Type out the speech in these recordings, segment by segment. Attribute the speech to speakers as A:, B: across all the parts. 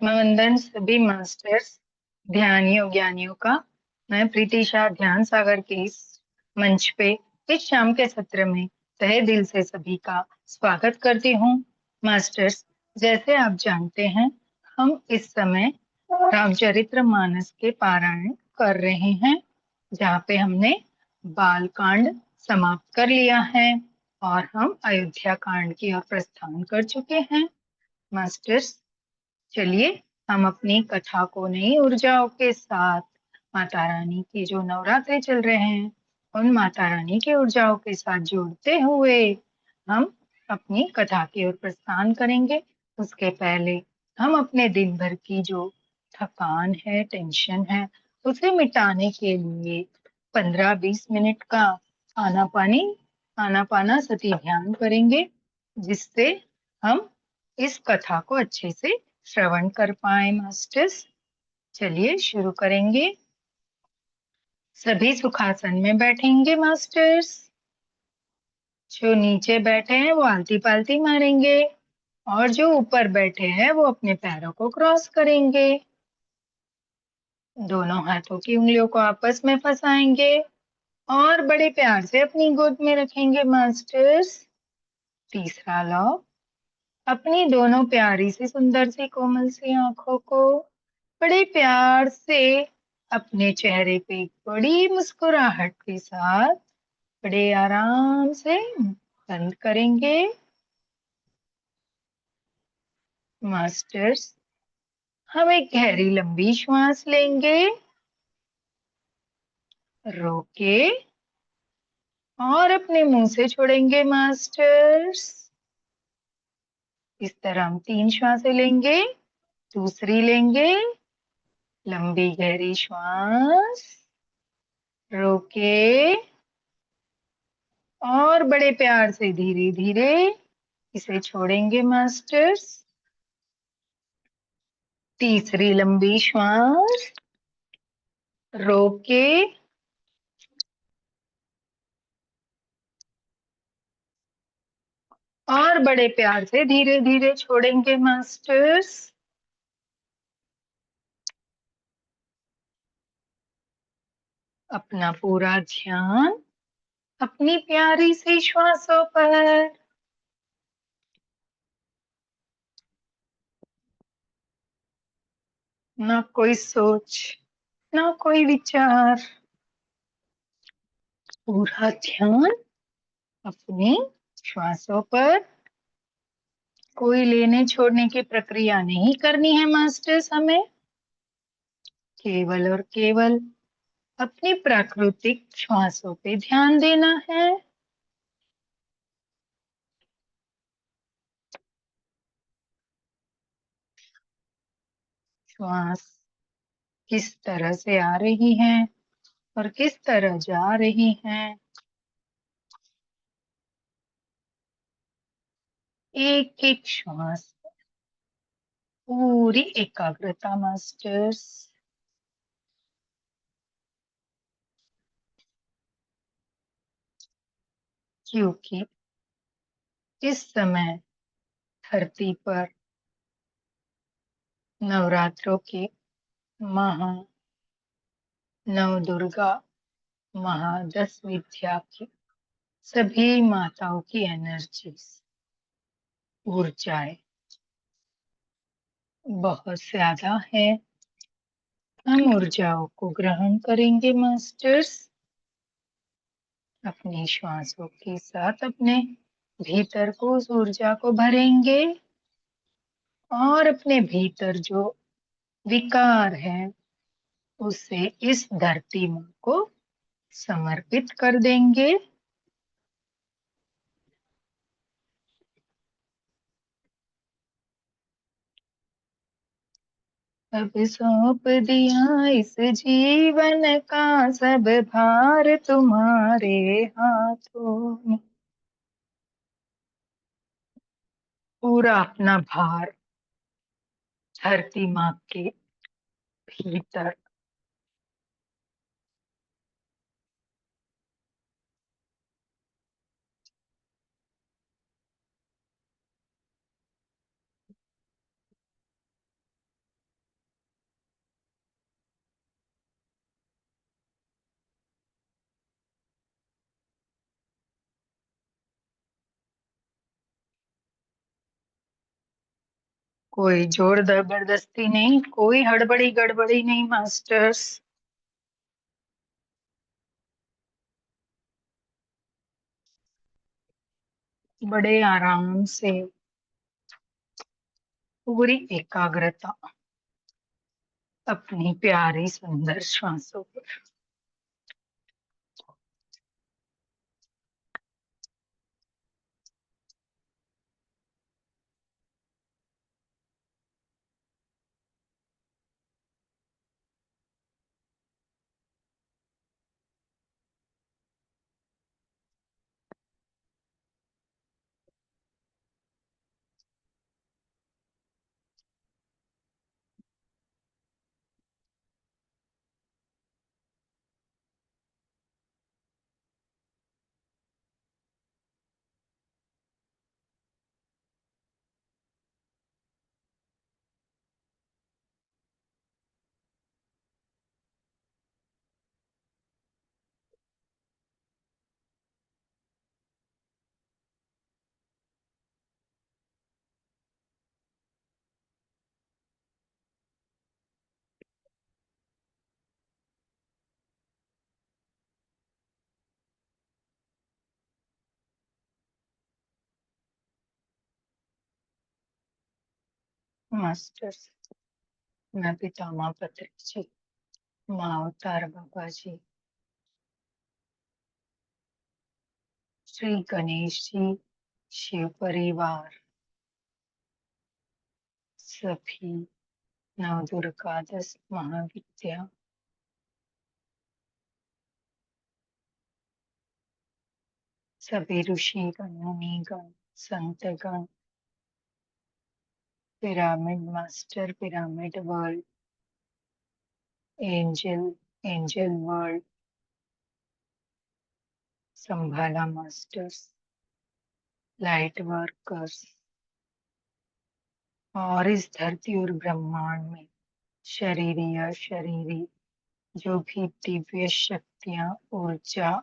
A: मैं वंदन सभी मास्टर्स ध्यानियों ज्ञानियों का। मैं प्रीति शाह ध्यान सागर के इस मंच पे इस शाम के सत्र में तहे दिल से सभी का स्वागत करती हूँ। मास्टर्स, जैसे आप जानते हैं, हम इस समय रामचरितमानस के पारायण कर रहे हैं, जहाँ पे हमने बाल कांड समाप्त कर लिया है और हम अयोध्या कांड की ओर प्रस्थान कर चुके हैं। मास्टर्स, चलिए हम अपनी कथा को नई ऊर्जाओं के साथ माता रानी की जो नवरात्रे चल रहे हैं उन माता रानी की ऊर्जाओं के साथ जोड़ते हुए हम अपनी कथा की ओर प्रस्थान करेंगे। उसके पहले हम अपने दिन भर की जो थकान है, टेंशन है, उसे मिटाने के लिए 15-20 मिनट का आनापानी आनापाना सती ध्यान करेंगे, जिससे हम इस कथा को अच्छे से श्रवण कर पाए। मास्टर्स, चलिए शुरू करेंगे। सभी सुखासन में बैठेंगे। मास्टर्स, जो नीचे बैठे हैं वो आलती पालती मारेंगे और जो ऊपर बैठे हैं वो अपने पैरों को क्रॉस करेंगे। दोनों हाथों की उंगलियों को आपस में फंसाएंगे और बड़े प्यार से अपनी गोद में रखेंगे। मास्टर्स, तीसरा लॉ, अपनी दोनों प्यारी सी सुंदर सी कोमल सी आंखों को बड़े प्यार से अपने चेहरे पे एक बड़ी मुस्कुराहट के साथ बड़े आराम से बंद करेंगे। मास्टर्स, हम एक गहरी लंबी श्वास लेंगे, रोके और अपने मुंह से छोड़ेंगे। मास्टर्स, इस तरह हम 3 श्वासें लेंगे। दूसरी लेंगे, लंबी गहरी श्वास, रोके और बड़े प्यार से धीरे धीरे इसे छोड़ेंगे। मास्टर्स, तीसरी लंबी श्वास, रोके और बड़े प्यार से धीरे धीरे छोड़ेंगे। मास्टर्स, अपना पूरा ध्यान अपनी प्यारी सी श्वासों पर। ना कोई सोच, ना कोई विचार, पूरा ध्यान अपनी श्वासों पर। कोई लेने छोड़ने की प्रक्रिया नहीं करनी है। मास्टर्स, हमें केवल और केवल अपनी प्राकृतिक श्वासों पे ध्यान देना है। श्वास किस तरह से आ रही हैं और किस तरह जा रही हैं, एक एक श्वास पूरी एकाग्रता। मास्टर्स, क्योंकि इस समय धरती पर नवरात्रों के महा नव दुर्गा महादश विद्या की सभी माताओं की एनर्जी, ऊर्जाएं बहुत ज्यादा है। हम ऊर्जाओं को ग्रहण करेंगे। मास्टर्स, अपनी श्वासों के साथ अपने भीतर को उस ऊर्जा को भरेंगे और अपने भीतर जो विकार है उसे इस धरती माँ को समर्पित कर देंगे। अब सौंप दिया इस जीवन का सब भार तुम्हारे हाथों में। पूरा अपना भार धरती माँ के भीतर। कोई जोर जबरदस्ती नहीं, कोई हड़बड़ी गड़बड़ी नहीं मास्टर्स। बड़े आराम से, पूरी एकाग्रता अपनी प्यारी सुंदर श्वासों पर। मास्टर्स, मैं पितामह पत्री जी, माँ अवतार बाबा जी, श्री गणेश जी, शिव परिवार, सभी नवदुर्गादश महाविद्या, सभी ऋषिगण मुनिगण संतगण, pyramid master, pyramid world, angel, angel world, Shambhala masters, light workers, और इस धरती और ब्रह्मांड में शरीरी अशरीरी जो भी दिव्य शक्तियां, ऊर्जा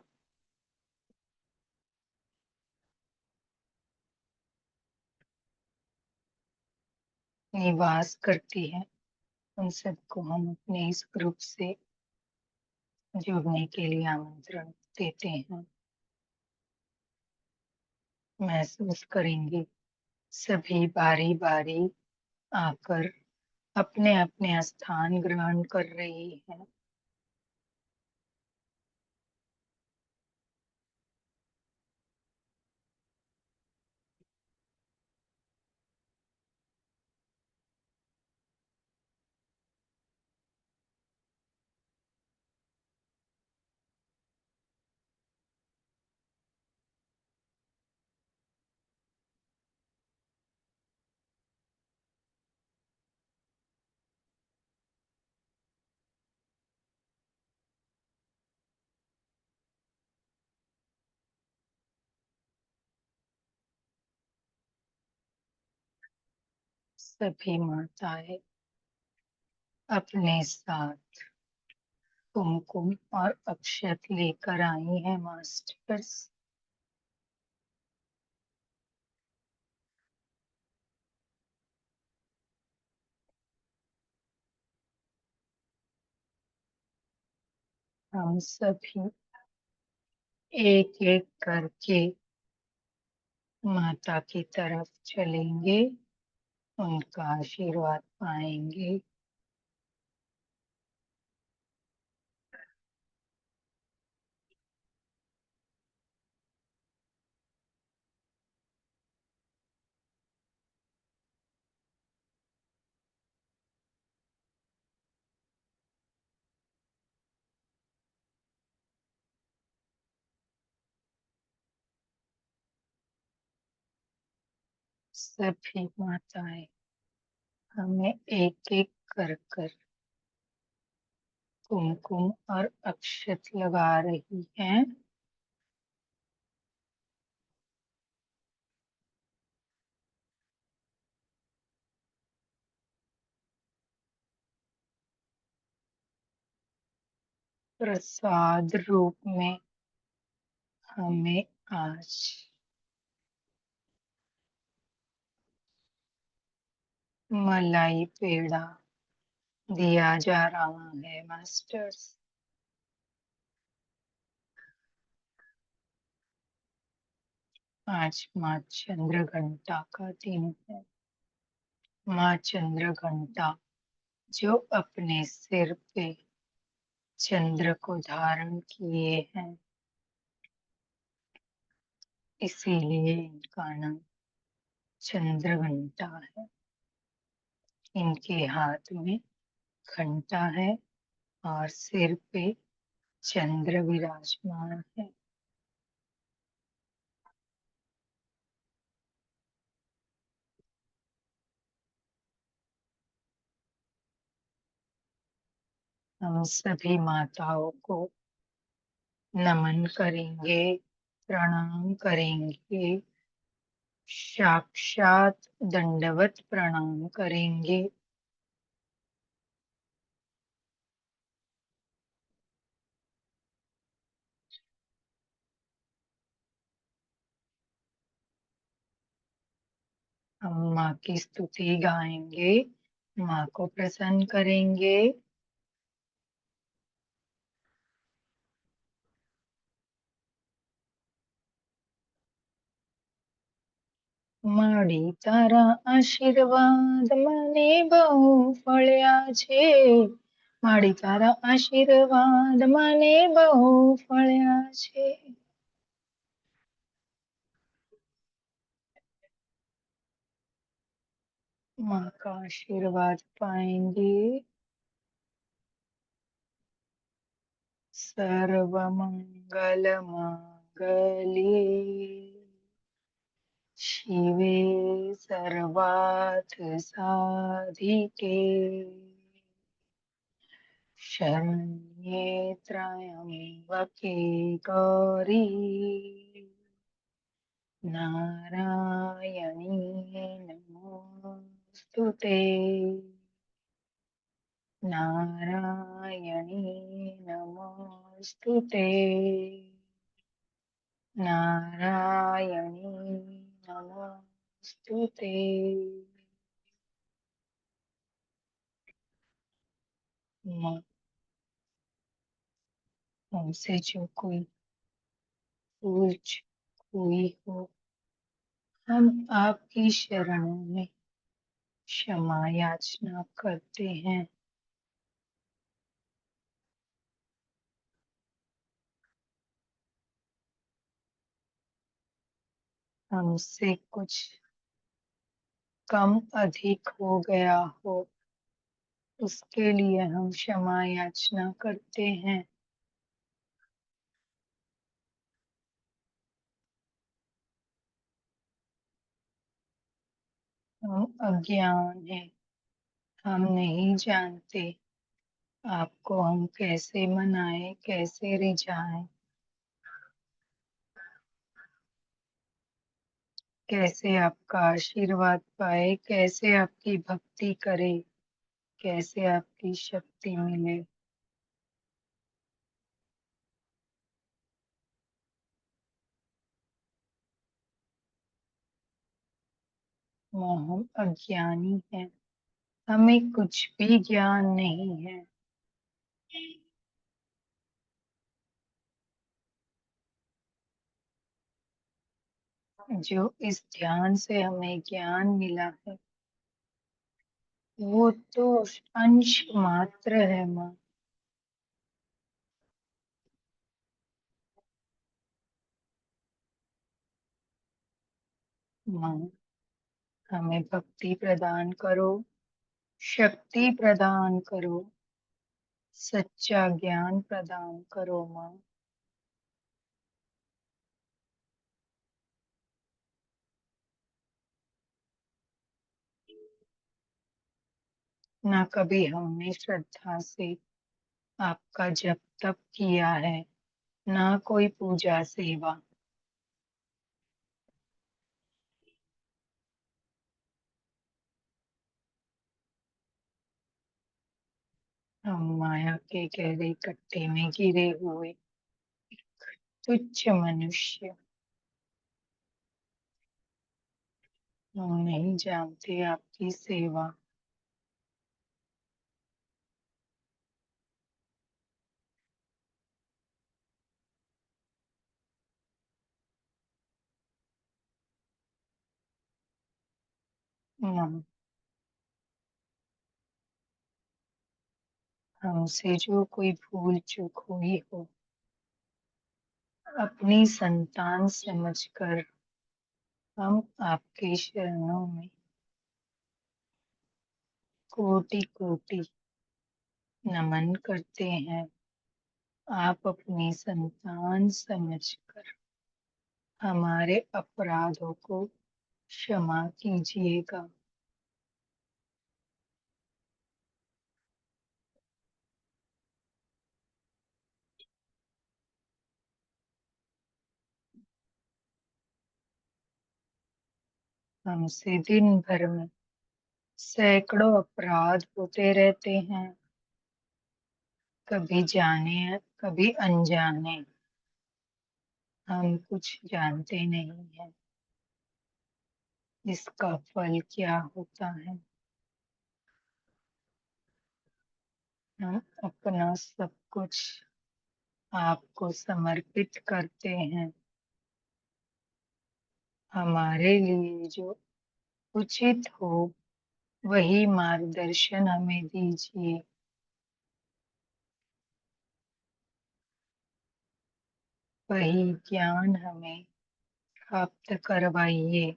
A: निवास करती है, उन सबको हम अपने इस ग्रुप से जुड़ने के लिए आमंत्रण देते हैं। महसूस करेंगे सभी बारी बारी आकर अपने अपने स्थान ग्रहण कर रही हैं। सभी माताएं अपने साथ कुमकुम और अक्षत लेकर आई हैं मास्टर्स। हम सभी एक एक करके माता की तरफ चलेंगे, उनका आशीर्वाद पाएंगे। सभी माताएं हमें एक एक कर कर कुमकुम और अक्षत लगा रही हैं। प्रसाद रूप में हमें आज मलाई पेड़ा दिया जा रहा है मास्टर्स। आज माँ चंद्रघंटा का दिन है। माँ चंद्रघंटा जो अपने सिर पे चंद्र को धारण किए हैं, इसीलिए इनका नाम चंद्रघंटा है। इनके हाथ में घंटा है और सिर पे चंद्र विराजमान है। हम सभी माताओं को नमन करेंगे, प्रणाम करेंगे, साक्षात दंडवत प्रणाम करेंगे। हम माँ की स्तुति गाएंगे, माँ को प्रसन्न करेंगे। માડી તારા આશીર્વાદ મને બહુ ફળ્યા છે. માડી તારા આશીર્વાદ મને બહુ ફળ્યા છે. माँ का आशीर्वाद पाएंगे, सर्व मंगल मांगल्ये शिवे सर्वार्थ साधिके शरण्ये त्र्यंबके गौरी नारायणी नमोस्तुते। नारायणी नमोस्तुते। नारायणी नमोस्तुते। हमसे जो कोई पूछ हुई हो, हम आपकी शरणों में क्षमा याचना करते हैं। हमसे कुछ कम अधिक हो गया हो, उसके लिए हम क्षमा याचना करते हैं। हम अज्ञान हैं, हम नहीं जानते आपको हम कैसे मनाएं, कैसे रिझाएं, कैसे आपका आशीर्वाद पाए, कैसे आपकी भक्ति करे, कैसे आपकी शक्ति मिले। हम अज्ञानी हैं, हमें कुछ भी ज्ञान नहीं है। जो इस ध्यान से हमें ज्ञान मिला है, वो तो अंश मात्र है माँ। माँ, हमें भक्ति प्रदान करो, शक्ति प्रदान करो, सच्चा ज्ञान प्रदान करो माँ। ना कभी हमने श्रद्धा से आपका जप तप किया है, ना कोई पूजा सेवा। हम माया के गहरे कट्टे में गिरे हुए तुच्छ मनुष्य। हम नहीं जानते आपकी सेवा, माँ, हमसे जो कोई भूल चूक हुई हो, अपनी संतान समझकर हम आपके शरणों में कोटि कोटि नमन करते हैं। आप अपनी संतान समझकर हमारे अपराधों को क्षमा कीजिएगा। हमसे दिन भर में सैकड़ों अपराध होते रहते हैं, कभी जाने कभी अनजाने। हम कुछ जानते नहीं हैं इसका फल क्या होता है। हम अपना सब कुछ आपको समर्पित करते हैं। हमारे लिए जो उचित हो वही मार्गदर्शन हमें दीजिए। वही ज्ञान हमें प्राप्त करवाइए।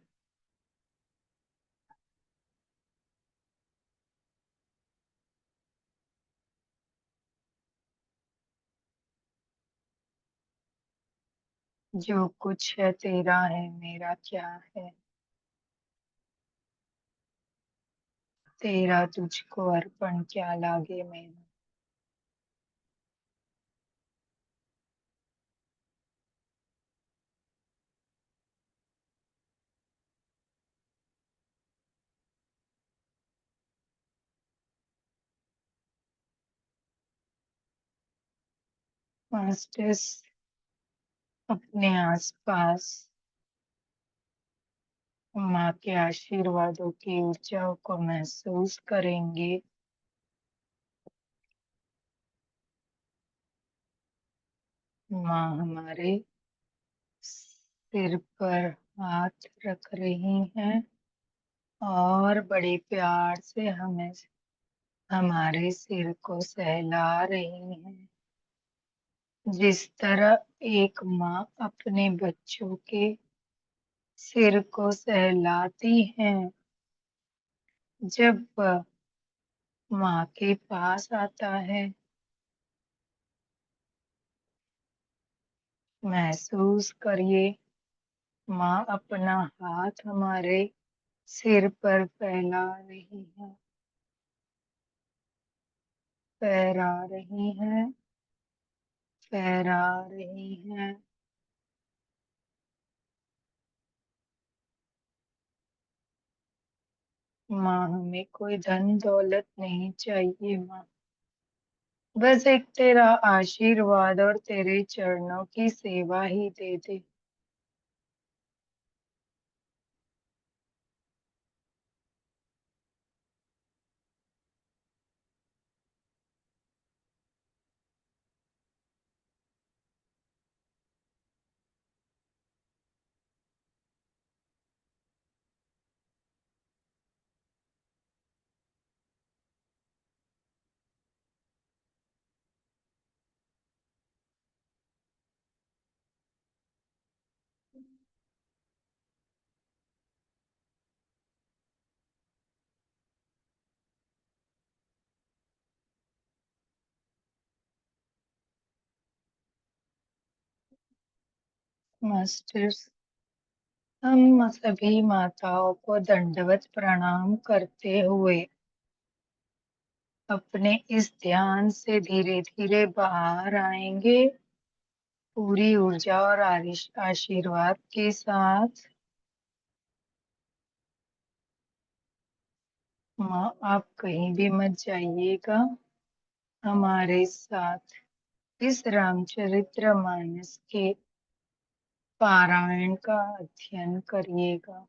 A: जो कुछ है तेरा है, मेरा क्या है। तेरा तुझको अर्पण क्या लागे मेरा। मास्टर्स, अपने आसपास माँ के आशीर्वादों की ऊर्जा को महसूस करेंगे। माँ हमारे सिर पर हाथ रख रही हैं और बड़े प्यार से हमें हमारे सिर को सहला रही हैं। जिस तरह एक माँ अपने बच्चों के सिर को सहलाती है जब वह माँ के पास आता है। महसूस करिए, माँ अपना हाथ हमारे सिर पर फैला रही है, फहरा रही है, फहरा रही है। माँ हमें कोई धन दौलत नहीं चाहिए माँ, बस एक तेरा आशीर्वाद और तेरे चरणों की सेवा ही दे दे। मास्टर्स, हम सभी माताओं को दंडवत प्रणाम करते हुए अपने इस ध्यान से धीरे धीरे बाहर आएंगे, पूरी ऊर्जा और आशीर्वाद के साथ। माँ आप कहीं भी मत जाइएगा, हमारे साथ इस रामचरित्र मानस के पारायण का अध्ययन करिएगा,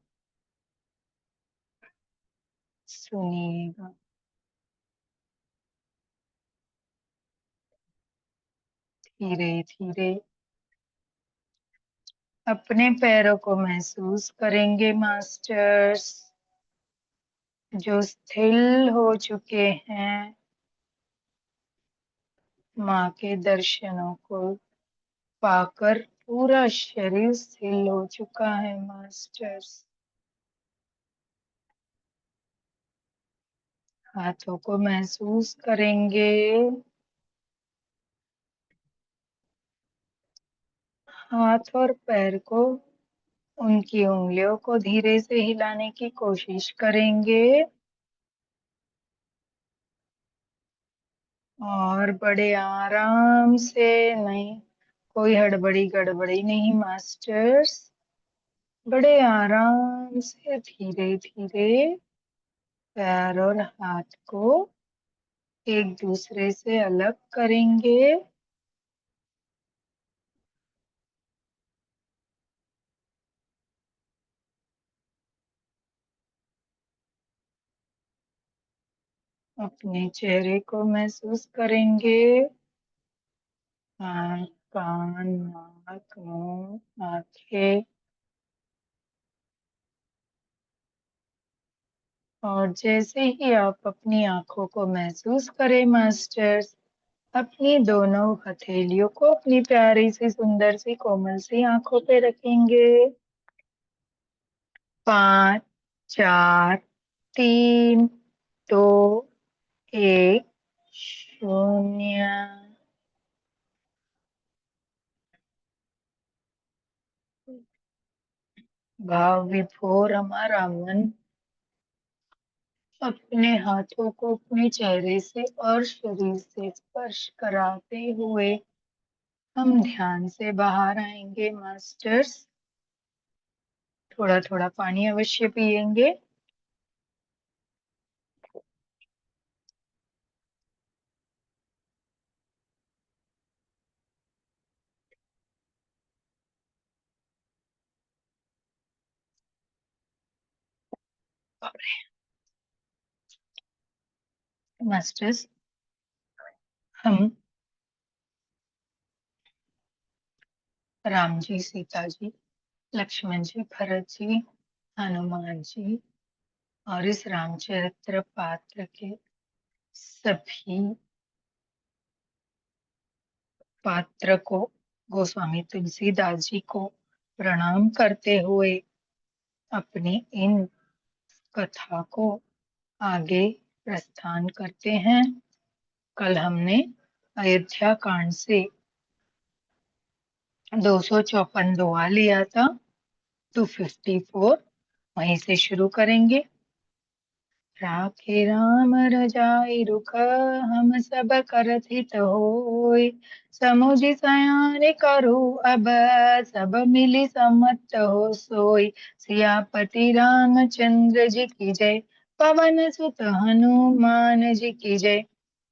A: सुनिएगा। धीरे धीरे अपने पैरों को महसूस करेंगे मास्टर्स। जो स्थिर हो चुके हैं, माँ के दर्शनों को पाकर पूरा शरीर स्थिर हो चुका है मास्टर्स। हाथों को महसूस करेंगे, हाथ और पैर को, उनकी उंगलियों को धीरे से हिलाने की कोशिश करेंगे और बड़े आराम से, नहीं कोई हड़बड़ी गड़बड़ी नहीं मास्टर्स, बड़े आराम से धीरे धीरे पैर और हाथ को एक दूसरे से अलग करेंगे। अपने चेहरे को महसूस करेंगे, आँख, कान, नाक, मुंह, आंखें, और जैसे ही आप अपनी आंखों को महसूस करें मास्टर्स, अपनी दोनों हथेलियों को अपनी प्यारी सी सुंदर सी कोमल सी आंखों पे रखेंगे। 5, 4, 3, 2, 1, 0। भाव विभोर हमारा मन अपने हाथों को अपने चेहरे से और शरीर से स्पर्श कराते हुए हम ध्यान से बाहर आएंगे मास्टर्स। थोड़ा थोड़ा पानी अवश्य पिएंगे। मास्टर्स, हम राम जी, सीता जी, लक्ष्मण जी, भरत जी, हनुमान जी और इस रामचरित्र पात्र के सभी पात्र को, गोस्वामी तुलसीदास जी को प्रणाम करते हुए अपनी इन कथा को आगे प्रस्थान करते हैं। कल हमने अयोध्या कांड से 254 दुआ लिया था, 254 वहीं से शुरू करेंगे। राखे राम रजाई रुख, हम सब करत हित होय, समुझ सयाने करो अब, सब मिली सम्मत हो सोय। सियापति रामचंद्र जी की जय, पवन सुत हनुमान जी की जय।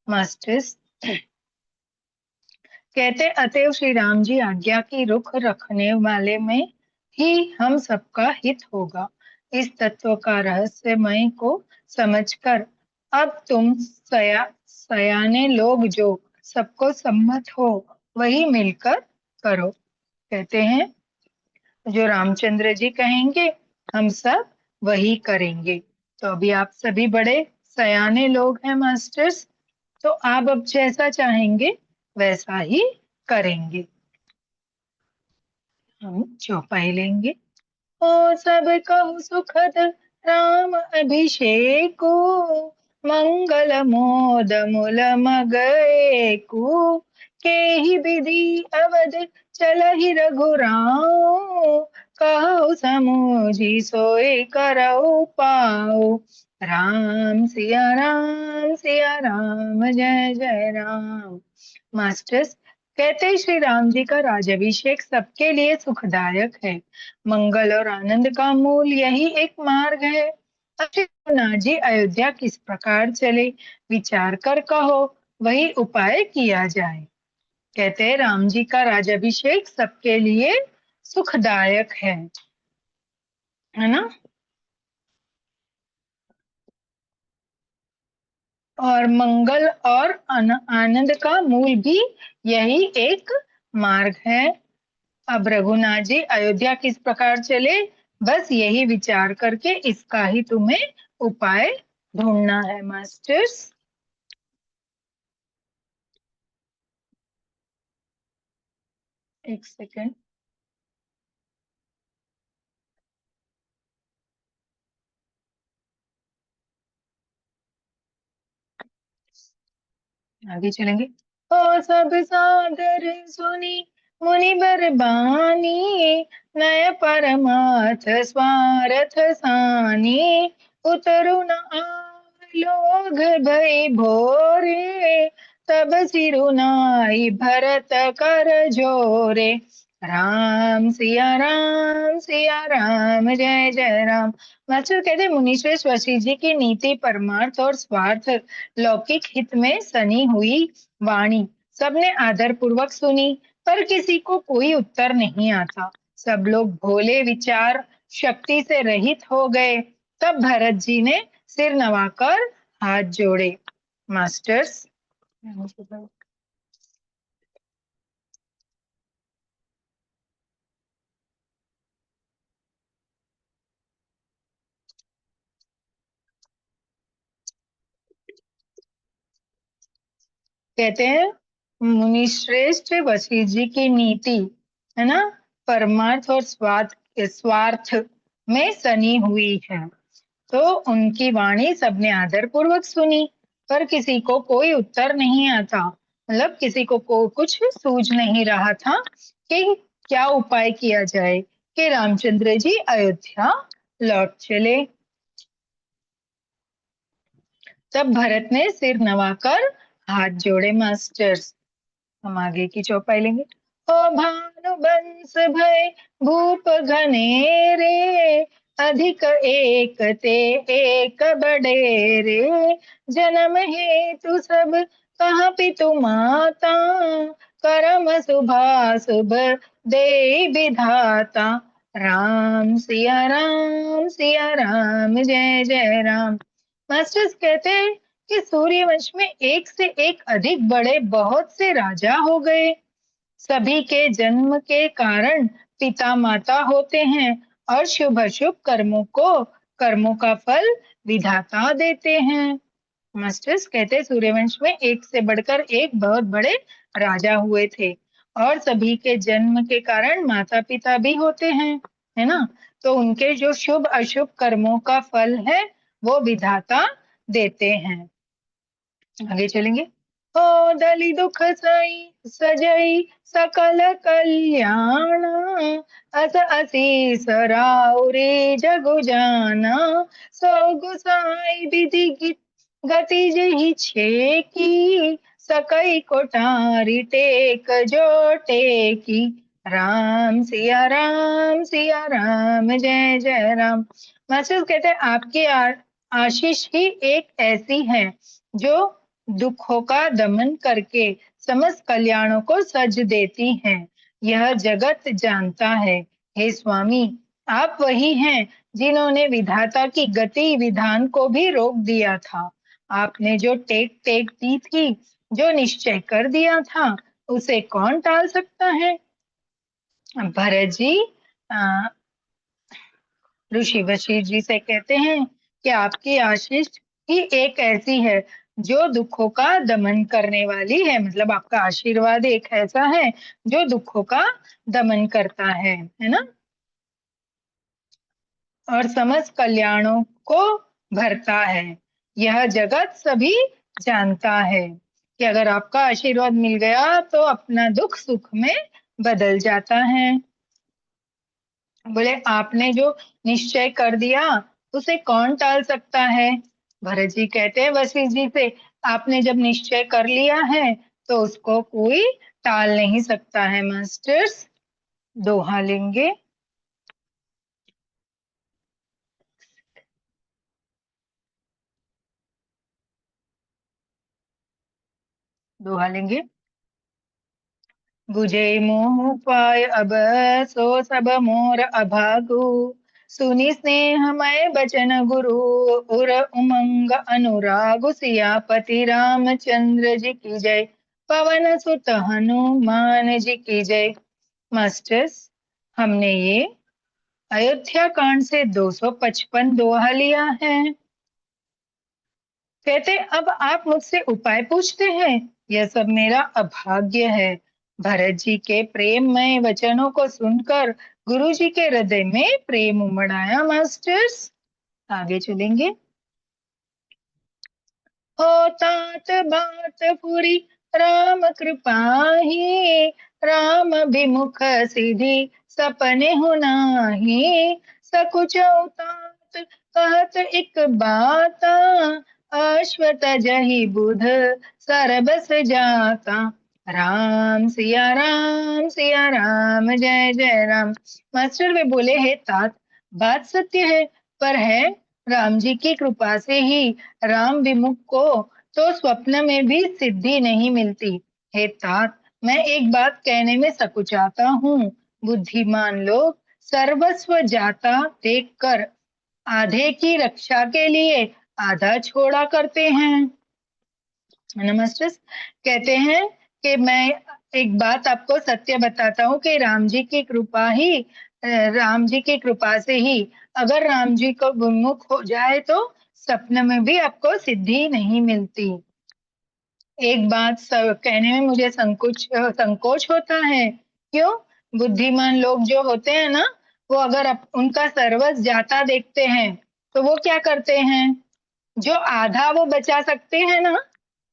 A: मास्टर्स, कहते अतएव श्री राम जी आज्ञा की रुख रखने वाले में ही हम सबका हित होगा। इस तत्व का रहस्यमय को समझकर अब तुम सयाने लोग जो सबको सम्मत हो वही मिलकर करो। कहते हैं जो रामचंद्र जी कहेंगे हम सब वही करेंगे। तो अभी आप सभी बड़े सयाने लोग हैं मास्टर्स, तो आप अब जैसा चाहेंगे वैसा ही करेंगे। हम चौपाई लेंगे। ओ सब कहु सुखद राम अभिषेक को, मंगल मोद मुल मगएकु, के ही विधि अवध चलहि रघुराओ, कहु समुझि सोई करऊ पाओ। राम सिया राम, जय जय राम। मास्टर्स, कहते हैं श्री राम जी का राजाभिषेक सबके लिए सुखदायक है। मंगल और आनंद का मूल यही एक मार्ग है। अच्छे रघुनाथ जी, अयोध्या किस प्रकार चले विचार कर कहो, वही उपाय किया जाए। कहते हैं राम जी का राजाभिषेक सबके लिए सुखदायक है ना। और मंगल और आनंद का मूल भी यही एक मार्ग है। अब रघुनाथ जी अयोध्या किस प्रकार चले, बस यही विचार करके इसका ही तुम्हें उपाय ढूंढना है मास्टर्स। एक सेकेंड। आगे चलेंगे। ओ सब सादर सुनी मुनि बर बानी, नय परमार्थ स्वार्थ सानी, उतरु न आलोक भय भोरे, तब सिरुनाई भरत कर जोरे। राम सिया राम जय जय राम। मास्टर कहते हैं मुनीश्रेष्ठ वशिष्ठ जी की नीति, परमार्थ और स्वार्थ, लौकिक हित में सनी हुई वाणी सबने आदर पूर्वक सुनी, पर किसी को कोई उत्तर नहीं आता। सब लोग भोले विचार शक्ति से रहित हो गए। तब भरत जी ने सिर नवाकर हाथ जोड़े। मास्टर्स कहते हैं मुनिश्रेष्ठ वशिष्ठ जी की नीति, है ना, परमार्थ और स्वार्थ स्वार्थ में सनी हुई है। तो उनकी वाणी सबने आदर पूर्वक सुनी, पर किसी को कोई उत्तर नहीं आता। मतलब किसी को कुछ सूझ नहीं रहा था कि क्या उपाय किया जाए कि रामचंद्र जी अयोध्या लौट चले। तब भरत ने सिर नवाकर हाथ जोड़े। मास्टर्स हम आगे की चौपाई लेंगे। ओ भानुबंस भय भूप घनेरे, अधिक एक ते एक बडेरे, जन्म हेतु सब कहा पितु माता, करम शुभ दे विधाता। सिया राम जय जय राम। मास्टर्स कहते हैं कि सूर्यवंश में एक से एक अधिक बड़े बहुत से राजा हो गए। सभी के जन्म के कारण पिता माता होते हैं और शुभ अशुभ कर्मों का फल विधाता देते हैं। मास्टर्स कहते हैं सूर्यवंश में एक से बढ़कर एक बहुत बड़े राजा हुए थे और सभी के जन्म के कारण माता पिता भी होते हैं, है ना। तो उनके जो शुभ अशुभ कर्मों का फल है वो विधाता देते हैं। आगे चलेंगे। ओ दलि दुख सई सजई सकल कल्याण, अस असीस राउरे जगु जाना, सो गुसाई विधि गति जही छेकी, सकई कोठारी टेक जो टेकी। सिया राम जय जय राम। मास्टर कहते हैं आपकी आशीष ही एक ऐसी है जो दुखों का दमन करके समस्त कल्याणों को सज देती है। यह जगत जानता है। हे स्वामी, आप वही हैं जिन्होंने विधाता की गति विधान को भी रोक दिया था। आपने जो टेक टेक दी थी, जो निश्चय कर दिया था, उसे कौन टाल सकता है। भरत जी ऋषि वशिष्ठ जी से कहते हैं कि आपकी आशीष ही एक ऐसी है जो दुखों का दमन करने वाली है। मतलब आपका आशीर्वाद एक ऐसा है जो दुखों का दमन करता है ना, और समस्त कल्याणों को भरता है। यह जगत सभी जानता है कि अगर आपका आशीर्वाद मिल गया तो अपना दुख सुख में बदल जाता है। बोले आपने जो निश्चय कर दिया उसे कौन टाल सकता है। भरत जी कहते हैं वशिष्ठ जी से, आपने जब निश्चय कर लिया है तो उसको कोई टाल नहीं सकता है। मास्टर्स दोहा लेंगे। दोहा लेंगे। बुझे मोह पाय अब सो सब मोर अभागु, सुनि स्नेह मय बचन गुरु, उर उमंग अनुराग। सियापति रामचंद्र जी की जय, पवन सुत हनुमान जी की जय। मास्टर्स हमने ये अयोध्या कांड से 255 दोहा लिया है। कहते अब आप मुझसे उपाय पूछते हैं, यह सब मेरा अभाग्य है। भरत जी के प्रेममय वचनों को सुनकर गुरु जी के हृदय में प्रेम उमड़ आया मास्टर्स। आगे चलेंगे। हो तात बात पुरी राम कृपाही, राम विमुख सिद्धि सपने हो नाही। सकुचउ तात कहत एक बाता, अश्वत जहि बुध सरबस जाता। सिया राम जय जय राम। मास्टर वे बोले, हे तात, बात सत्य है, पर है राम जी की कृपा से ही राम विमुख को तो स्वप्न में भी सिद्धि नहीं मिलती। हे तात, मैं एक बात कहने में सकुचाता हूँ। बुद्धिमान लोग सर्वस्व जाता देखकर आधे की रक्षा के लिए आधा छोड़ा करते हैं। नमस्ते। कहते हैं कि मैं एक बात आपको सत्य बताता हूँ कि राम जी की कृपा से ही अगर राम जी को विमुख हो जाए तो सपने में भी आपको सिद्धि नहीं मिलती। एक बात कहने में मुझे संकोच होता है। क्यों? बुद्धिमान लोग जो होते हैं ना, वो अगर उनका सर्वस्व जाता देखते हैं तो वो क्या करते हैं, जो आधा वो बचा सकते हैं ना,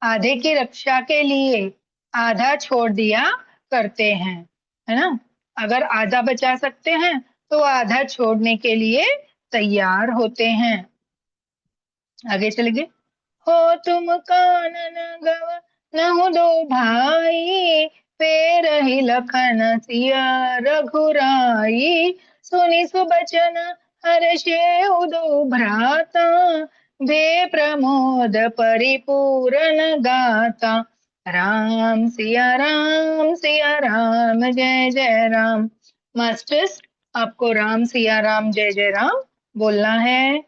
A: आधे की रक्षा के लिए आधा छोड़ दिया करते हैं, है ना। अगर आधा बचा सकते हैं तो आधा छोड़ने के लिए तैयार होते हैं। आगे चलेंगे। हो तुम कानन गव नहु दो भाई, फेर ही लखन सिया रघुराई। सुनि सुबचन हर्षे उदो भ्राता, दे प्रमोद परिपूर्ण गाता। सिया राम जय जय राम। मास्टर्स, आपको राम सिया राम जय जय राम बोलना है।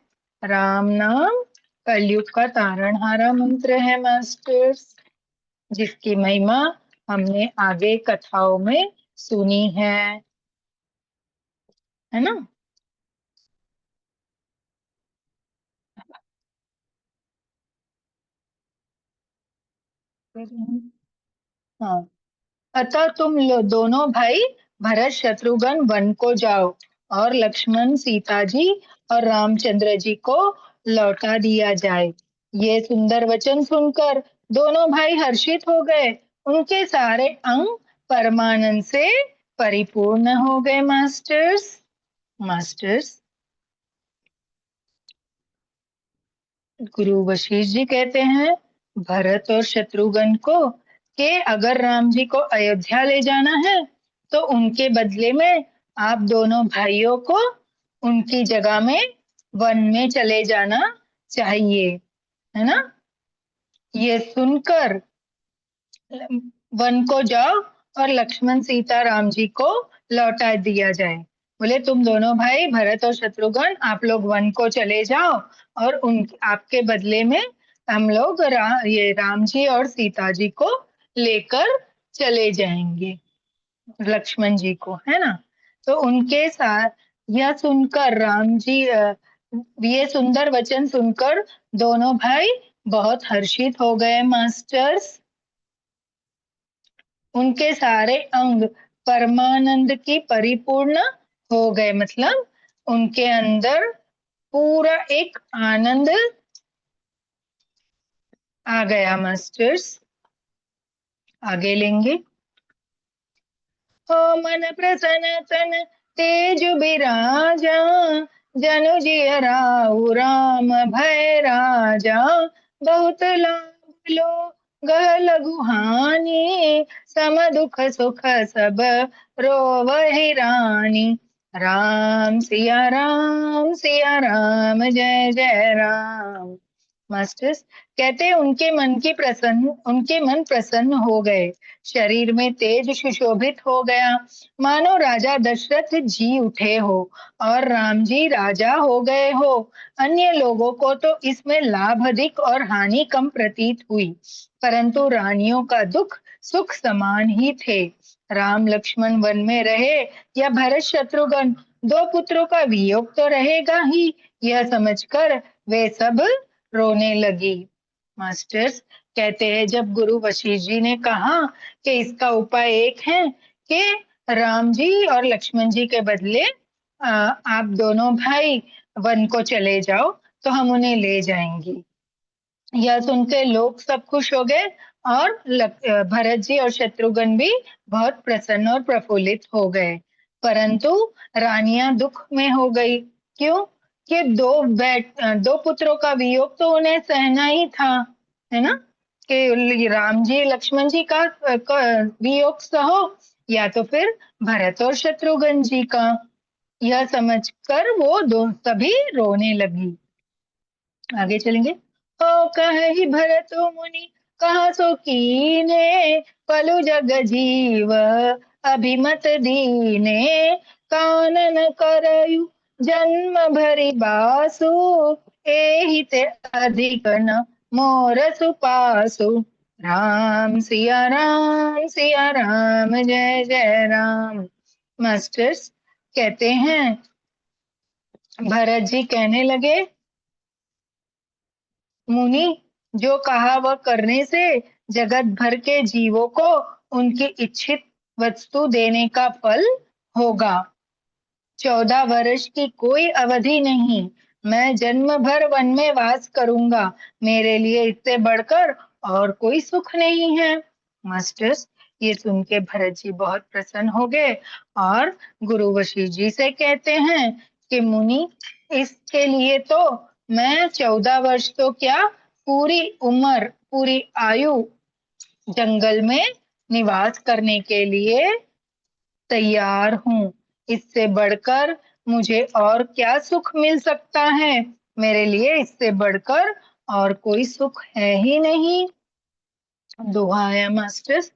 A: राम नाम कलयुग का तारणहारा मंत्र है मास्टर्स, जिसकी महिमा हमने आगे कथाओं में सुनी है ना। हाँ। अतः तुम दोनों भाई भरत शत्रुघ्न वन को जाओ और लक्ष्मण सीता जी और रामचंद्र जी को लौटा दिया जाए। ये सुंदर वचन सुनकर दोनों भाई हर्षित हो गए। उनके सारे अंग परमानंद से परिपूर्ण हो गए मास्टर्स। मास्टर्स, गुरु वशिष्ठ जी कहते हैं भरत और शत्रुघ्न को कि अगर राम जी को अयोध्या ले जाना है तो उनके बदले में आप दोनों भाइयों को उनकी जगह में वन में चले जाना चाहिए, है ना। ये सुनकर वन को जाओ और लक्ष्मण सीता राम जी को लौटा दिया जाए। बोले तुम दोनों भाई भरत और शत्रुघ्न आप लोग वन को चले जाओ और उन आपके बदले में हम लोग ये राम जी और सीता जी को लेकर चले जाएंगे, लक्ष्मण जी को, है ना। तो उनके साथ यह सुनकर ये सुंदर वचन सुनकर दोनों भाई बहुत हर्षित हो गए मास्टर्स। उनके सारे अंग परमानंद की परिपूर्ण हो गए, मतलब उनके अंदर पूरा एक आनंद आ गया मास्टर्स। आगे लेंगे। हो मन प्रसन्न तन तेज बिराजा, जनु जिय राउ राम भय राजा। बहुत लाभ लो गह लघु हानि, सम दुख सुख सब रोवहि रानी। सिया राम जय जय राम। मास्टर्स कहते हैं उनके मन प्रसन्न हो गए, शरीर में तेज सुशोभित हो गया, मानो राजा दशरथ जी उठे हो और राम जी राजा हो गए हो। अन्य लोगों को तो इसमें लाभ अधिक और हानि कम प्रतीत हुई, परंतु रानियों का दुख सुख समान ही थे। राम लक्ष्मण वन में रहे या भरत शत्रुघ्न, दो पुत्रों का वियोग तो रहेगा ही, यह समझकर वे सब रोने लगी। मास्टर्स कहते हैं, जब गुरु वशिष्ठ जी ने कहा कि इसका उपाय एक है कि राम जी और लक्ष्मण जी के बदले आप दोनों भाई वन को चले जाओ, तो हम उन्हें ले जाएंगे। यह सुनकर लोग सब खुश हो गए और भरत जी और शत्रुघ्न भी बहुत प्रसन्न और प्रफुल्लित हो गए। परंतु रानियां दुख में हो गई। क्यों? कि दो पुत्रों का वियोग तो उन्हें सहना ही था, है ना? कि राम जी लक्ष्मण जी का वियोग सहो, या तो फिर भरत और शत्रुघ्न जी का। यह समझकर वो दो सभी रोने लगी। आगे चलेंगे। ओ कहि भरत मुनि कहा सो कीने, पलु जग जीव अभिमत दीने, कानन करयु जन्म भरि बासु, एहि ते अधिक न मोर सुपासु। राम सिया राम जय जय राम। मास्टर्स कहते हैं, भरत जी कहने लगे, मुनि, जो कहा वह करने से जगत भर के जीवों को उनकी इच्छित वस्तु देने का फल होगा। 14 वर्ष की कोई अवधि नहीं, मैं जन्म भर वन में वास करूंगा। मेरे लिए इससे बढ़कर और कोई सुख नहीं है। मास्टर्स, ये सुन के भरत जी बहुत प्रसन्न हो गए और गुरु वशिष्ठ जी से कहते हैं कि मुनि, इसके लिए तो मैं 14 वर्ष तो क्या, पूरी उम्र, पूरी आयु जंगल में निवास करने के लिए तैयार हूँ। इससे बढ़कर मुझे और क्या सुख मिल सकता है? मेरे लिए इससे बढ़कर और कोई सुख है ही नहीं। दोहा है मास्टर्स।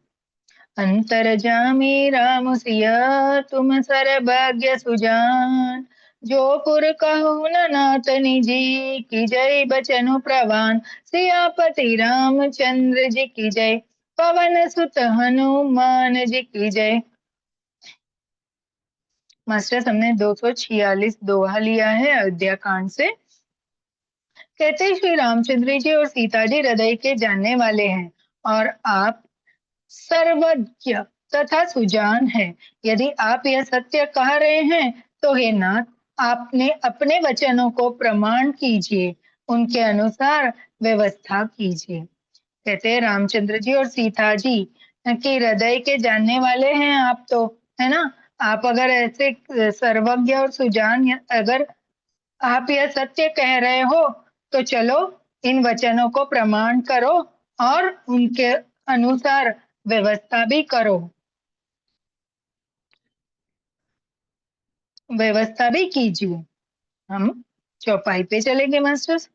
A: अंतर्जामी राम सिया तुम सर्वज्ञ सुजान, जो पुर कहु न नाथ निजी, की जय बचनु प्रवान। सियापति रामचंद्र जी की जय, पवन सुत हनुमान जी की जय। मास्टर्स, हमने 246 दोहा लिया है अयोध्या कांड से। कहते श्री रामचंद्र जी और सीता जी हृदय के जानने वाले हैं और आप सर्वज्ञ तथा सुजान है। यदि आप यह सत्य कह रहे हैं तो हे नाथ, आपने अपने वचनों को प्रमाण कीजिए, उनके अनुसार व्यवस्था कीजिए। कहते हैं, रामचंद्र जी और सीता जी के हृदय के जानने वाले हैं आप तो, है ना? आप अगर ऐसे सर्वज्ञ और सुजान, अगर आप यह सत्य कह रहे हो, तो चलो इन वचनों को प्रमाण करो और उनके अनुसार व्यवस्था भी करो, व्यवस्था भी कीजिए। हम चौपाई पे चलेंगे मास्टर्स।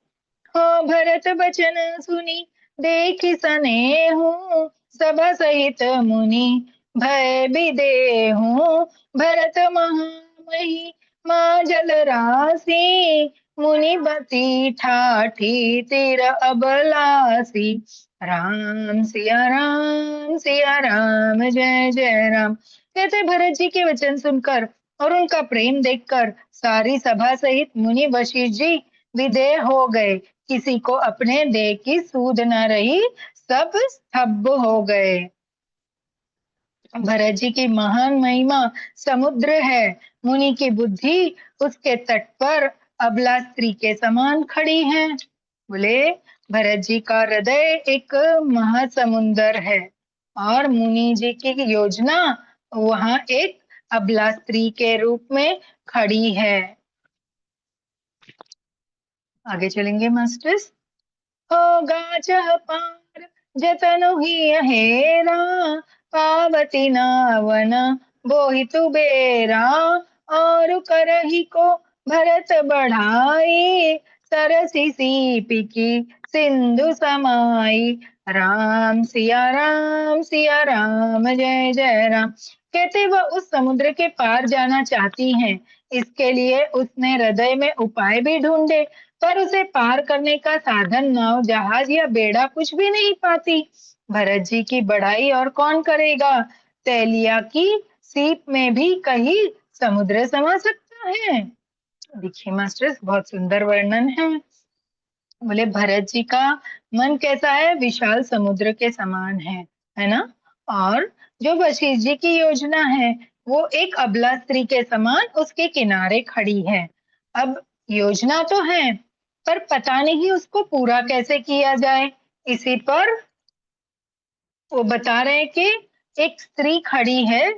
A: हो भरत बचन सुनी, देखि सनेहु, सभा सहित मुनि भय बिदेहु। भरत महामही माँ जल राशि, मुनि बती ठाठी तीर अबलासी। सिया राम जय जय राम। कहते भरत जी के वचन सुनकर और उनका प्रेम देखकर सारी सभा सहित मुनि वशिष्ठ जी विदेह हो गए। किसी को अपने देह की सूध न रही, सब स्तब्ध हो गए। भरत जी की महान महिमा समुद्र है, मुनि की बुद्धि उसके तट पर अबला स्त्री के समान खड़ी है। बोले, भरत जी का हृदय एक महासमुंदर है और मुनि जी की योजना वहां एक अबला स्त्री के रूप में खड़ी है। आगे चलेंगे मास्टर्स। होगा जह पार जतनु ही हेरा, पावती नावन बोहितु बेरा। और करही को भरत बढ़ाई, सरसी सीपी की सिंधु समाई। सिया राम जय जय राम। कहते वह उस समुद्र के पार जाना चाहती हैं। इसके लिए उसने हृदय में उपाय भी ढूंढे, पर उसे पार करने का साधन नाव, जहाज या बेड़ा कुछ भी नहीं पाती। भरत जी की बढ़ाई और कौन करेगा? तैलिया की सीप में भी कहीं समुद्र समा सकता है? देखिए मास्टर्स, बहुत सुंदर वर्णन है। बोले भरत जी का मन कैसा है, विशाल समुद्र के समान है ना। और जो वशिष्ठ जी की योजना है वो एक अबला स्त्री के समान उसके किनारे खड़ी है। अब योजना तो है पर पता नहीं उसको पूरा कैसे किया जाए। इसी पर वो बता रहे हैं कि एक स्त्री खड़ी है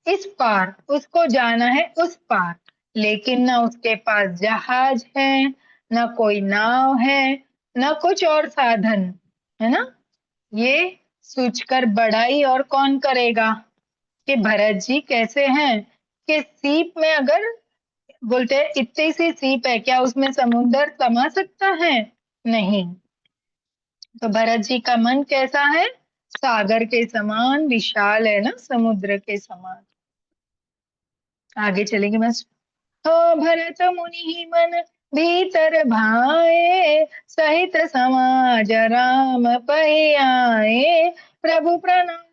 A: इस पार, उसको जाना है उस पार, लेकिन ना उसके पास जहाज है, ना कोई नाव है, ना कुछ और साधन, है ना। ये सोचकर बड़ाई और कौन करेगा कि भरत जी कैसे हैं कि सीप में अगर बोलते हैं इतनी सी सीप है, क्या उसमें समुंदर समा सकता है? नहीं। तो भरत जी का मन कैसा है, सागर के समान विशाल है ना, समुद्र के समान। आगे चलेंगे बस। हो भरत मुनि मन भीतर भाए, सहित समाज राम पै आए, प्रभु प्रणाम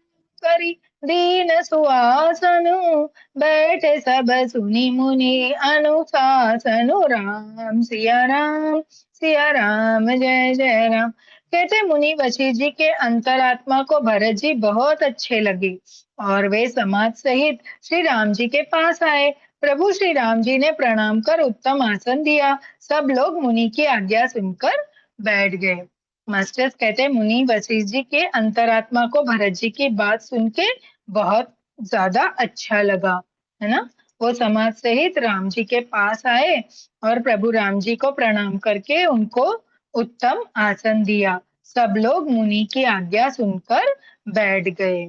A: करी दीन सुआसनु, बैठे सब सुनी मुनि अनुशासनु, राम सिया राम, सिया राम जय जय राम। कहते मुनि वशिष्ठ जी के अंतरात्मा को भरत जी बहुत अच्छे लगे और वे समाज सहित श्री राम जी के पास आए। प्रभु श्री राम जी ने प्रणाम कर उत्तम आसन दिया। सब लोग मुनि की आज्ञा सुनकर बैठ गए। मास्टर्स कहते हैं मुनि वशिष्ठ जी के अंतरात्मा को भरत जी की बात सुन के बहुत ज्यादा अच्छा लगा, है ना। वो समाज सहित राम जी के पास आए और प्रभु राम जी को प्रणाम करके उनको उत्तम आसन दिया। सब लोग मुनि की आज्ञा सुनकर बैठ गए।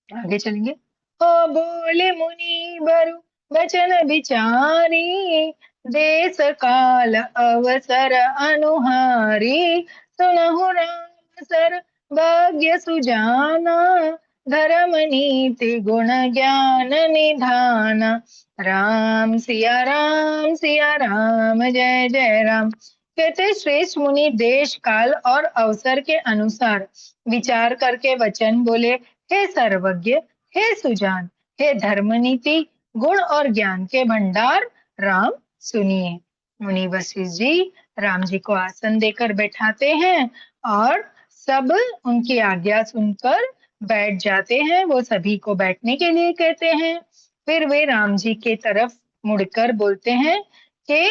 A: आगे चलेंगे। ओ बोले मुनि बरु वचन विचारी, देश काल अवसर अनुहारी, सुनहु राम सर भाग्य सुजाना, धर्म नीति गुण ज्ञान निधाना, राम सिया राम जय जय राम। कहते श्रेष्ठ मुनि देश काल और अवसर के अनुसार विचार करके वचन बोले। हे सर्वज्ञ, हे सुजान, हे धर्मनीति, गुण और ज्ञान के भंडार, राम सुनिए। मुनि वशिष्ठ जी राम जी को आसन देकर बैठाते हैं और सब उनकी आज्ञा सुनकर बैठ जाते हैं। वो सभी को बैठने के लिए कहते हैं। फिर वे राम जी के तरफ मुड़कर बोलते हैं कि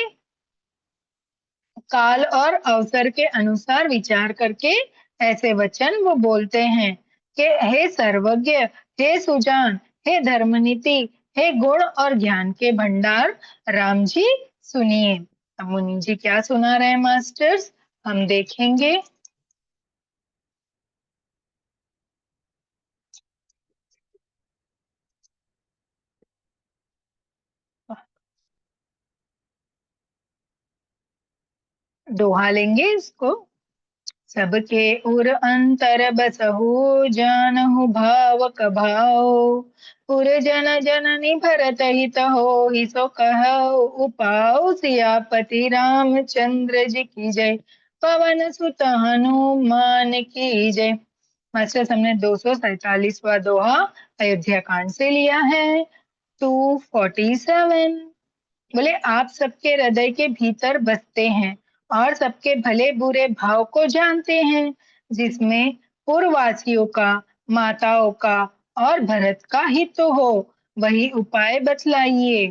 A: काल और अवसर के अनुसार विचार करके ऐसे वचन वो बोलते हैं कि हे सर्वज्ञ, हे सुजान, हे धर्मनीति, हे गुण और ज्ञान के भंडार, राम जी सुनिए। अब मुनि जी क्या सुना रहे हैं मास्टर्स, हम देखेंगे। दोहा लेंगे इसको। सबके उर अंतर बसहु, जानहु भावक भाव, उर जन जननी भरत हित होहि, सो कहउ उपाउ, सियापति रामचंद्र जी की जय, पवन सुत हनुमान की जय। मास्टर हमने 247वां दोहा अयोध्या कांड से लिया है। 247। बोले आप सबके हृदय के भीतर बसते हैं और सबके भले बुरे भाव को जानते हैं, जिसमें पूर्ववासियों का, माताओं का और भरत का हित तो हो, वही उपाय बतलाइए।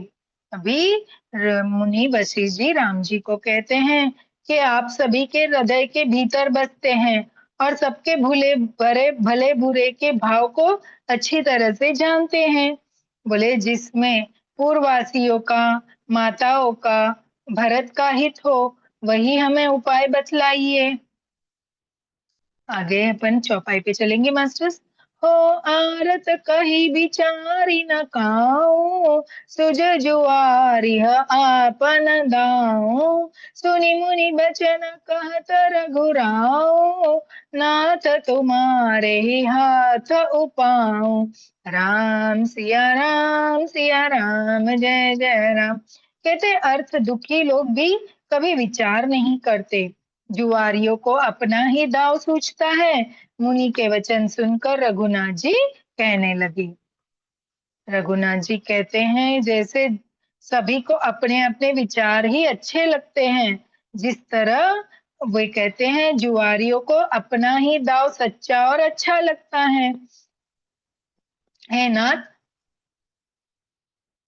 A: अभी मुनि वशिष्ठ जी राम जी को कहते हैं कि आप सभी के हृदय के भीतर बसते हैं और सबके भूले बड़े भले बुरे के भाव को अच्छी तरह से जानते हैं। बोले जिसमें पूर्ववासियों का, माताओं का, भरत का हित हो, वही हमें उपाय बतलाइए। आगे अपन चौपाई पे चलेंगे मास्टर्स। हो आरत कही बिचारी न काऊ, सुज जुआरिह आपन दाऊ, सुनि मुनि बचन कहत रघुराऊ, नाथ तुम्हारे ही हाथ उपाऊ, राम सिया राम जय जय राम। कहते अर्थ दुखी लोग भी कभी विचार नहीं करते, जुआरियों को अपना ही दाव सूझता है। मुनि के वचन सुनकर रघुनाथ जी कहने लगे। रघुनाथ जी कहते हैं जैसे सभी को अपने अपने विचार ही अच्छे लगते हैं, जिस तरह वे कहते हैं जुआरियों को अपना ही दाव सच्चा और अच्छा लगता है नाथ,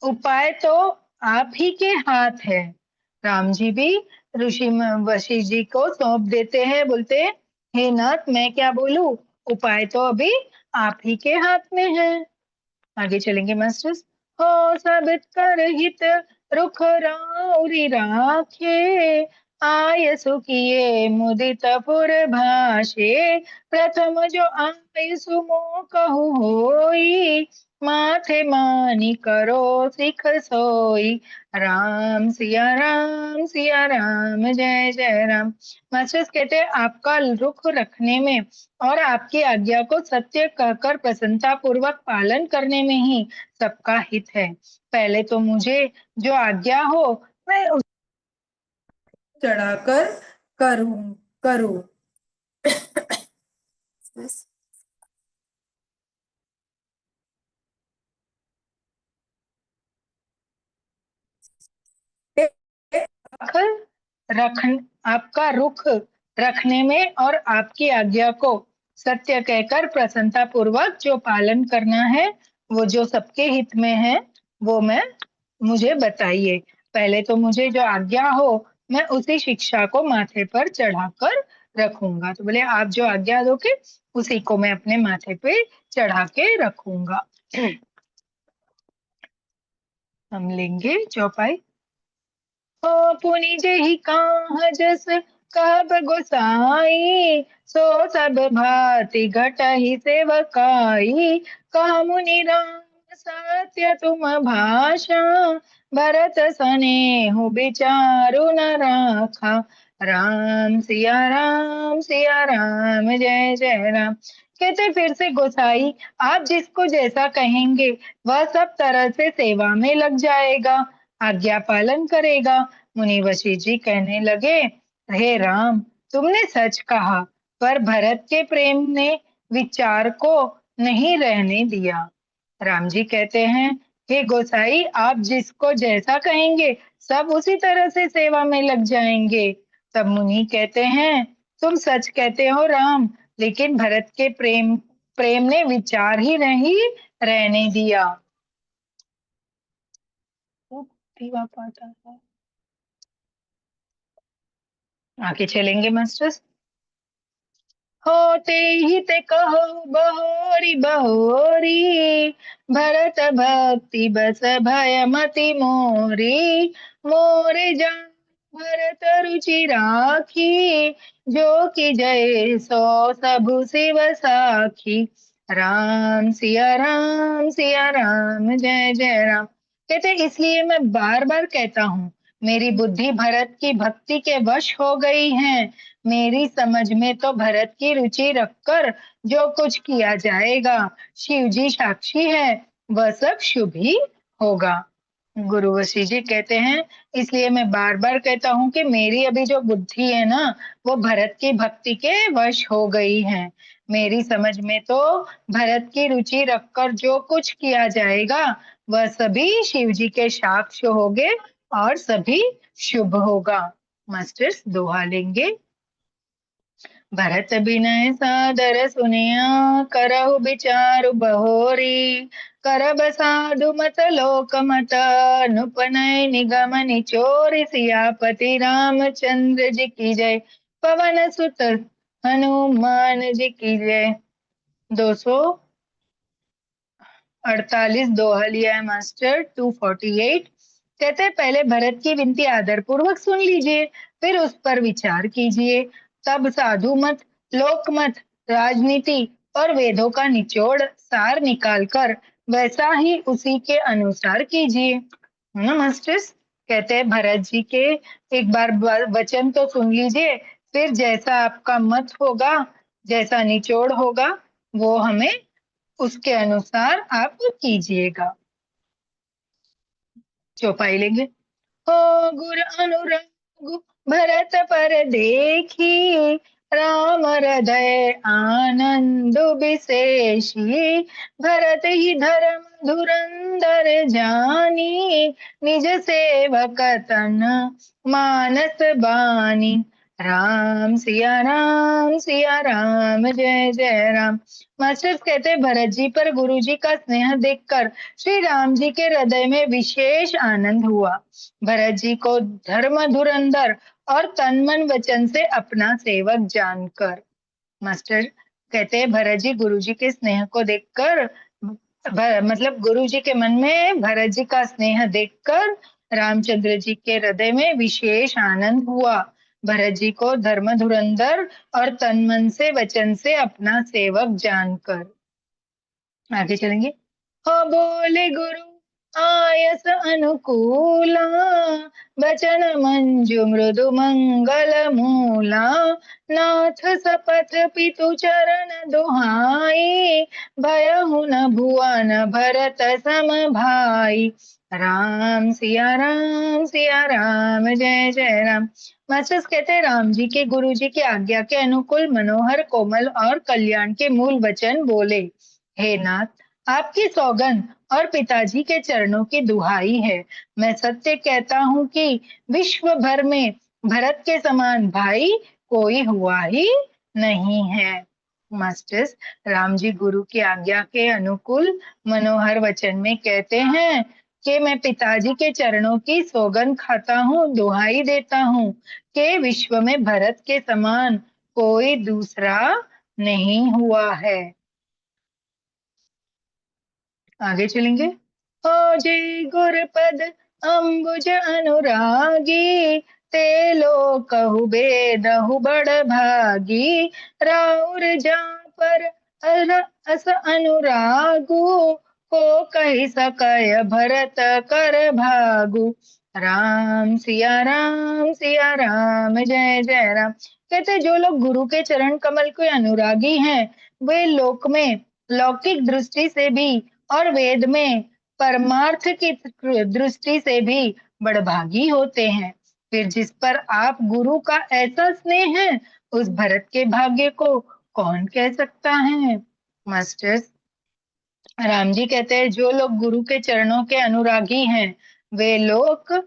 A: उपाय तो आप ही के हाथ है। राम जी भी ऋषि वशिष्ठ जी को सौंप देते हैं, बोलते हैं हे नाथ मैं क्या बोलूं, उपाय तो अभी आप ही के हाथ में है। आगे चलेंगे मास्टर्स। हो सब कर हित रुख राउरी राखे, आय सुखिए मुदित पुर भाषे, प्रथम जो आय सुमो कहु होई, माथे मानी करो सिख सोई। राम सिया राम जय जय राम। मास्टर्स कहते हैं आपका रुख रखने में और आपकी आज्ञा को सत्य कहकर प्रसन्नता पूर्वक पालन करने में ही सबका हित है। पहले तो मुझे जो आज्ञा हो मैं उस चढ़ाकर करूं करूं। रख आपका रुख रखने में और आपकी आज्ञा को सत्य कहकर प्रसन्नता पूर्वक जो पालन करना है, वो जो सबके हित में है, वो मैं मुझे बताइए। पहले तो मुझे जो आज्ञा हो मैं उसी शिक्षा को माथे पर चढ़ाकर रखूंगा। तो बोले आप जो आज्ञा दोगे उसी को मैं अपने माथे पे चढ़ा के रखूंगा। हम लेंगे चौपाई। हो पुनि जेहि कान्ह जस कहब गोसाई, सो सब भांति घटहि सेवकाई। कहा मुनि राम सत्य तुम भाषा, भरत सनेहु विचारु न राखा। राम सिया राम जय जय राम। कहते फिर से गोसाई आप जिसको जैसा कहेंगे वह सब तरह से सेवा में लग जाएगा, आज्ञा पालन करेगा। मुनि वशिष्ठ जी कहने लगे हे राम तुमने सच कहा, पर भरत के प्रेम ने विचार को नहीं रहने दिया। राम जी कहते हैं हे गोसाई आप जिसको जैसा कहेंगे सब उसी तरह से सेवा में लग जाएंगे। तब मुनि कहते हैं तुम सच कहते हो राम, लेकिन भरत के प्रेम प्रेम ने विचार ही नहीं रहने दिया। आगे चलेंगे मास्टर्स। होते ही ते कहो बहोरी बहोरी, भरत भक्ति बस भय मति मोरी। मोरे जान भरत रुचि राखी, जो कि जय सो सबु शिव साखी। सिया राम जय जय राम। कहते इसलिए मैं बार बार कहता हूँ मेरी बुद्धि भरत की भक्ति के वश हो गई है। मेरी समझ में तो भरत की रुचि रखकर जो कुछ किया जाएगा शिव जी साक्षी है वह सब शुभ ही होगा। गुरु वशिष्ठ जी कहते हैं इसलिए मैं बार बार कहता हूँ कि मेरी अभी जो बुद्धि है ना वो भरत की भक्ति के वश हो गई है। मेरी समझ में तो भरत की रुचि रखकर जो कुछ किया जाएगा वह सभी शिव जी के साक्ष्य होंगे और सभी शुभ होगा। मास्टर्स दोहा लेंगे। भरत बिनय सादर सुनिया, करहु विचारु बहोरी। करब साधु मत लोक मत, नुपनय निगम निचोर। सियापति रामचंद्र जी की जय, पवन सुत हनुमान जी की जय। 248 दोहा लिया है मास्टर। 248 कहते पहले भरत की विनती आदर पूर्वक सुन लीजिए, फिर उस पर विचार कीजिए। तब साधु मत, लोक मत, राजनीति और वेदों का निचोड़ सार निकालकर वैसा ही उसी के अनुसार कीजिए। है ना मास्टर्स। कहते हैं भरत जी के एक बार वचन तो सुन लीजिए, फिर जैसा आपका मत होगा, जैसा निचोड़ होगा, वो हमें उसके अनुसार आप कीजिएगा। चौपाई लेंगे। हो गुर अनुराग भरत पर देखी, राम हृदय आनंद विशेषी। भरत ही धर्म धुरंधर जानी, निज सेवक तन मानस बानी। राम सिया राम जय जय राम। मास्टर्स कहते हैं भरत जी पर गुरु जी का स्नेह देखकर श्री राम जी के हृदय में विशेष आनंद हुआ। भरत जी को धर्म धुरंधर और तन मन वचन से अपना सेवक जानकर। मास्टर कहते हैं भरत जी गुरु जी के स्नेह को देखकर मतलब गुरु जी के मन में भरत जी का स्नेह देखकर रामचंद्र जी के हृदय में विशेष आनंद हुआ। भरत जी को धर्म धुरंधर और तन मन से वचन से अपना सेवक जानकर। आगे चलेंगे। हो बोले गुरु आयस अनुकूला, बचन मंजु मृदु मंगल मूला, नाथ सपथ पितु चरण दुहाई, भयहु न भुवन भरत सम भाई। राम सिया राम जय जय राम। मास्टर्स कहते हैं राम जी के गुरु जी की आज्ञा के अनुकूल मनोहर कोमल और कल्याण के मूल वचन बोले। हे नाथ, आपकी सौगंध और पिताजी के चरणों की दुहाई है। मैं सत्य कहता हूँ कि विश्व भर में भरत के समान भाई कोई हुआ ही नहीं है। मास्टर्स राम जी गुरु की आज्ञा के अनुकूल मनोहर वचन में कहते हैं कि मैं पिताजी के चरणों की सौगंध खाता हूँ, दुहाई देता हूँ कि विश्व में भरत के समान कोई दूसरा नहीं हुआ है। आगे चलेंगे। हो जे गुरपद अम्बुज अनुरागी, ते कहु बेदहु बड़ भागी, राउर जा पर अस अनुरागु, को कही सकय भरत कर भागु। सिया राम जय जय राम। कहते जो लोग गुरु के चरण कमल के अनुरागी हैं, वे लोक में लौकिक दृष्टि से भी और वेद में परमार्थ की दृष्टि से भी बड़भागी होते हैं। फिर जिस पर आप गुरु का ऐसा स्नेह है, उस भरत के भाग्य को कौन कह सकता है। मास्टर्स राम जी कहते हैं जो लोग गुरु के चरणों के अनुरागी हैं, वे लोग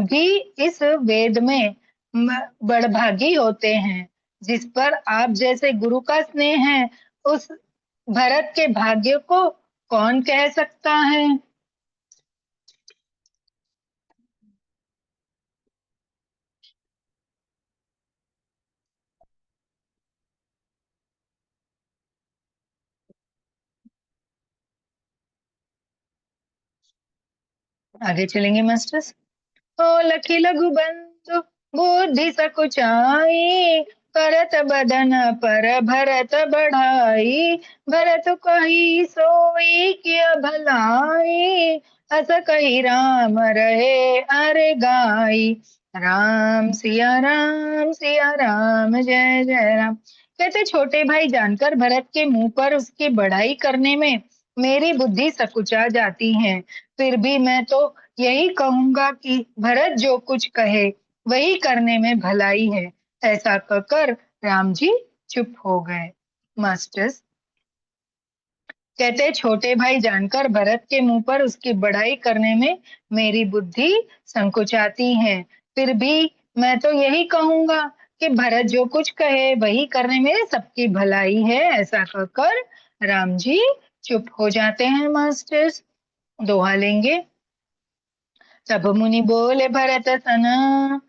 A: भी इस वेद में बड़भागी होते हैं। जिस पर आप जैसे गुरु का स्नेह है, उस भरत के भाग्य को कौन कह सकता है। आगे चलेंगे मास्टर्स। ओ लखी लघु बंधु बुद्धि सकुचाई, करत बदन पर भरत बढ़ाई, भरत कही सोई किया भलाई, अस कही राम रहे अरे गाई। सिया राम जय जय राम। कहते छोटे भाई जानकर भरत के मुंह पर उसकी बड़ाई करने में मेरी बुद्धि सकुचा जाती है। फिर भी मैं तो यही कहूंगा कि भरत जो कुछ कहे वही करने में भलाई है। ऐसा कहकर राम जी चुप हो गए। मास्टर्स कहते छोटे भाई जानकर भरत के मुंह पर उसकी बड़ाई करने में मेरी बुद्धि संकुचाती है। फिर भी मैं तो यही कहूंगा कि भरत जो कुछ कहे वही करने में सबकी भलाई है। ऐसा कहकर राम जी चुप हो जाते हैं। मास्टर्स दोहा लेंगे। तब मुनि बोले भरत सन,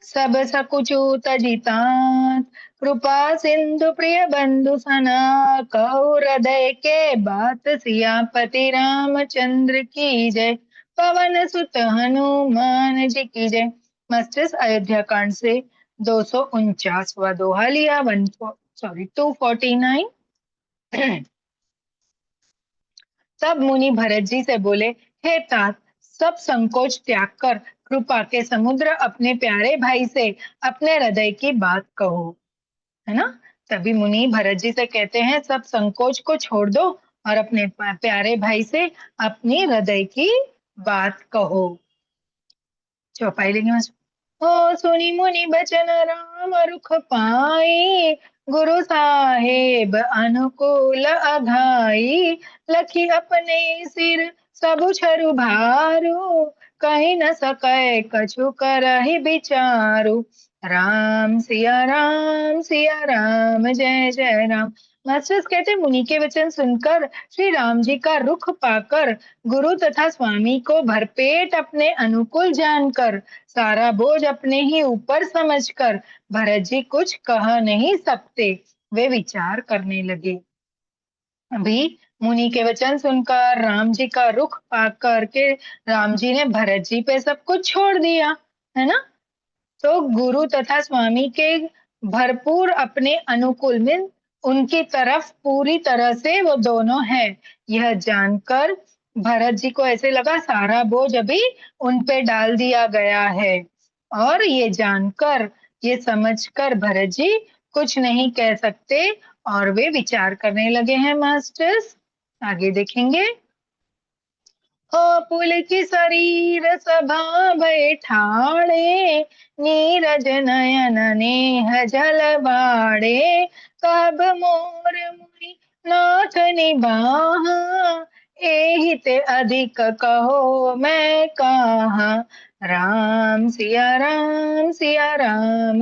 A: सब सकुचु तजितात, कृपा सिंधु प्रिय बंधु सना, कहु हृदय के बात सियापति रामचंद्र की जय, पवन सुत हनुमान जी की जय। मास्टर्स अयोध्या कांड से 249वां दोहा लिया। 249। तब मुनि भरत जी से बोले, हे तात, सब संकोच त्याग कर कृपा के समुद्र अपने प्यारे भाई से अपने हृदय की बात कहो। है ना। तभी मुनि भरत जी से कहते हैं सब संकोच को छोड़ दो और अपने प्यारे भाई से अपनी हृदय की बात कहो। चौपाई लेंगे। हो सुनी मुनि बचन राम रुख पाई, गुरु साहेब अनुकूल अघाई, लखी अपने सिर सबु छरु भारू, कहीं न सकै कछु करहि विचारु। राम सिया राम जय जय राम। मास्टर्स कहते मुनि के वचन सुनकर श्री राम जी का रुख पाकर गुरु तथा स्वामी को भरपेट अपने अनुकूल जानकर सारा बोझ अपने ही ऊपर समझकर भरत जी कुछ कह नहीं सकते। वे विचार करने लगे। अभी मुनि के वचन सुनकर राम जी का रुख पाकर के राम जी ने भरत जी पे सब कुछ छोड़ दिया, है ना। तो गुरु तथा स्वामी के भरपूर अपने अनुकूल में उनकी तरफ पूरी तरह से वो दोनों है। यह जानकर भरत जी को ऐसे लगा सारा बोझ अभी उन पे डाल दिया गया है। और ये जानकर ये समझकर भरत जी कुछ नहीं कह सकते और वे विचार करने लगे हैं मास्टर्स। आगे देखेंगे। हो पुलकी शरीर सभा बैठाड़े नीरज नयन नेह जल बाड़े कब मोर मुनि नाथ निबाहा एहि ते अधिक कहो मैं कहा। राम सिया राम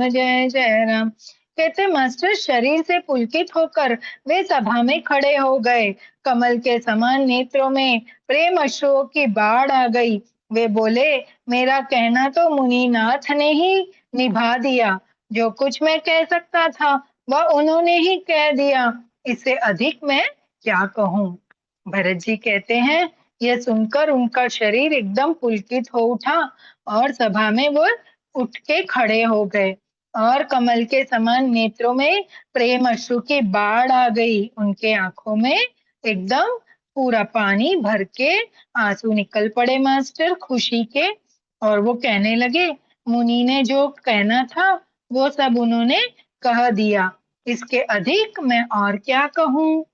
A: जय जय राम। कहते मास्टर शरीर से पुलकित होकर वे सभा में खड़े हो गए। कमल के समान नेत्रों में प्रेम अश्रुओं की बाढ़ आ गई। वे बोले मेरा कहना तो मुनिनाथ ने ही निभा दिया। जो कुछ मैं कह सकता था वह उन्होंने ही कह दिया। इससे अधिक मैं क्या कहूँ। भरत जी कहते हैं यह सुनकर उनका शरीर एकदम पुलकित हो उठा और सभा में वो उठ के खड़े हो गए और कमल के समान नेत्रों में प्रेम अश्रु की बाढ़ आ गई। उनके आंखों में एकदम पूरा पानी भर के आंसू निकल पड़े मास्टर खुशी के। और वो कहने लगे मुनि ने जो कहना था वो सब उन्होंने कह दिया। इसके अधिक मैं और क्या कहूँ।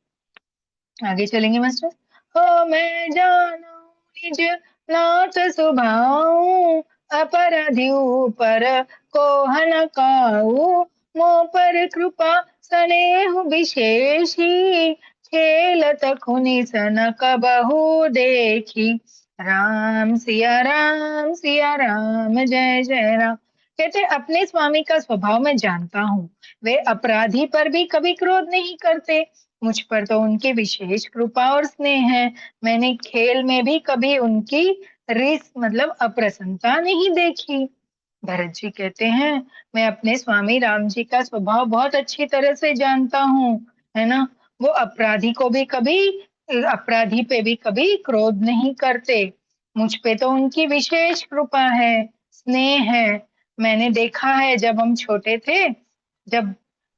A: आगे चलेंगे मास्टर। हो मैं जानू निज नाथ सुभाऊ अपराधी ऊपर को न काऊ मोह पर कृपा स्नेह विशेषी खेलत खुनि सन कबहू देखी। सिया राम जय जय राम। कहते अपने स्वामी का स्वभाव मैं जानता हूँ। वे अपराधी पर भी कभी क्रोध नहीं करते। मुझ पर तो उनकी विशेष कृपा और स्नेह है। मैंने खेल में भी कभी उनकी रिस मतलब अप्रसन्नता नहीं देखी। भरत जी कहते हैं मैं अपने स्वामी राम जी का स्वभाव बहुत अच्छी तरह से जानता हूँ, है ना। वो अपराधी पे भी कभी क्रोध नहीं करते। मुझ पे तो उनकी विशेष कृपा है, स्नेह है। मैंने देखा है जब हम छोटे थे, जब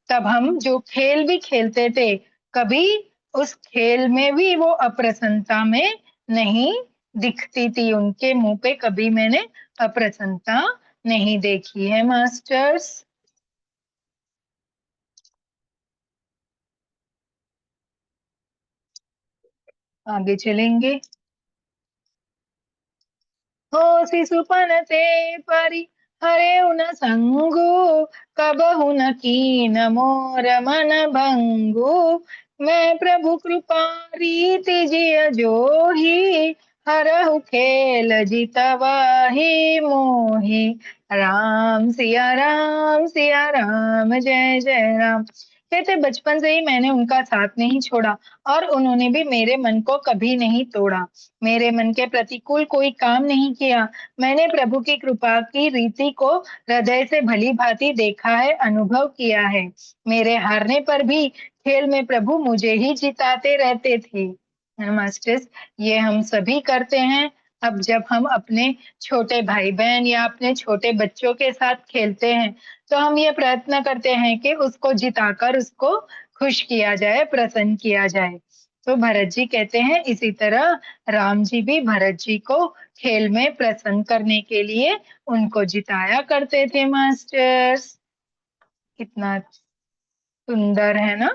A: तब हम जो खेल भी खेलते थे कभी उस खेल में भी वो अप्रसन्नता में नहीं दिखती थी। उनके मुंह पे कभी मैंने अप्रसन्नता नहीं देखी है मास्टर्स। आगे चलेंगे। हो शिशुपन ते परि हरे उन संगु कबहु न कीन मोर मन भंगु मैं प्रभु कृपा रीति जिय जोही हरहु खेल जितवाही मोही। सिया राम जय जय राम। कहते बचपन से ही मैंने उनका साथ नहीं छोड़ा और उन्होंने भी मेरे मन को कभी नहीं तोड़ा। मेरे मन के प्रतिकूल कोई काम नहीं किया। मैंने प्रभु की कृपा की रीति को हृदय से भली भांति देखा है, अनुभव किया है। मेरे हारने पर भी खेल में प्रभु मुझे ही जिताते रहते थे। मास्टर्स ये हम सभी करते हैं। अब जब हम अपने छोटे भाई बहन या अपने छोटे बच्चों के साथ खेलते हैं तो हम ये प्रयत्न करते हैं कि उसको जिताकर उसको खुश किया जाए, प्रसन्न किया जाए। तो भरत जी कहते हैं इसी तरह राम जी भी भरत जी को खेल में प्रसन्न करने के लिए उनको जिताया करते थे मास्टर्स। कितना सुंदर है ना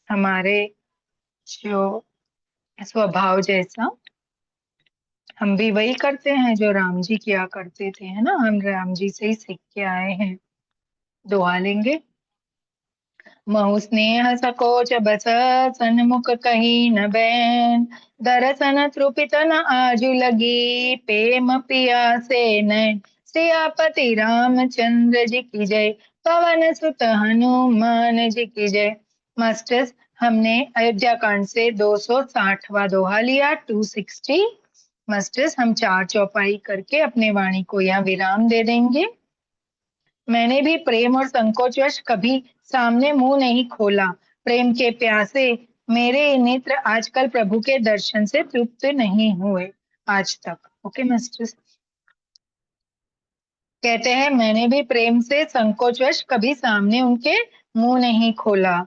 A: हमारे जो स्वभाव जैसा। हम भी वही करते हैं जो राम जी किया करते थे, है ना। हम राम जी से ही सीख के आए हैं। दुआ लेंगे। महु स्नेह सकोच बस सन्मुख कही न बैन दरसन तृपित न आजु लगी प्रेम पिया से नैन सियापति रामचंद्र जी की जय, पवन सुत हनुमान जी की जय। मास्टर्स, हमने अयोध्या कांड से 260वां दोहा लिया, 260। मास्टर्स, हम 4 चौपाई करके अपने वाणी को यहाँ विराम दे देंगे। मैंने भी प्रेम और संकोचवश कभी सामने मुंह नहीं खोला। प्रेम के प्यासे मेरे नेत्र आजकल प्रभु के दर्शन से तृप्त नहीं हुए आज तक। ओके मास्टर्स, कहते हैं मैंने भी प्रेम से संकोचवश कभी सामने उनके मुंह नहीं खोला,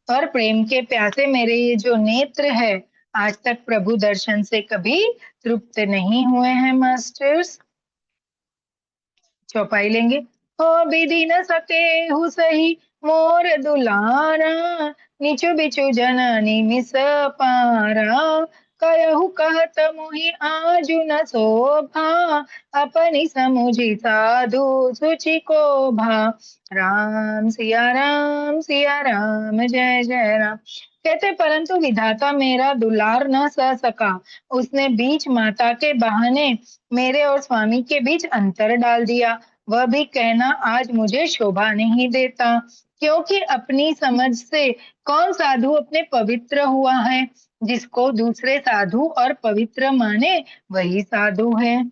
A: और प्रेम के प्यासे मेरे ये जो नेत्र है आज तक प्रभु दर्शन से कभी तृप्त नहीं हुए हैं। मास्टर्स, चौपाई लेंगे। हो विधि न सके हु सही मोर दुलारा, नीचु बिचु जननी मिस पारा, कहु कहत मोहि आजु न शोभा, अपनी समुझी साधु सुचि को भा। राम सिया राम जय जय राम। कहते परंतु विधाता मेरा दुलार न सह सका, उसने बीच माता के बहाने मेरे और स्वामी के बीच अंतर डाल दिया। वह भी कहना आज मुझे शोभा नहीं देता, क्योंकि अपनी समझ से कौन साधु अपने पवित्र हुआ है। जिसको दूसरे साधु और पवित्र माने वही साधु है।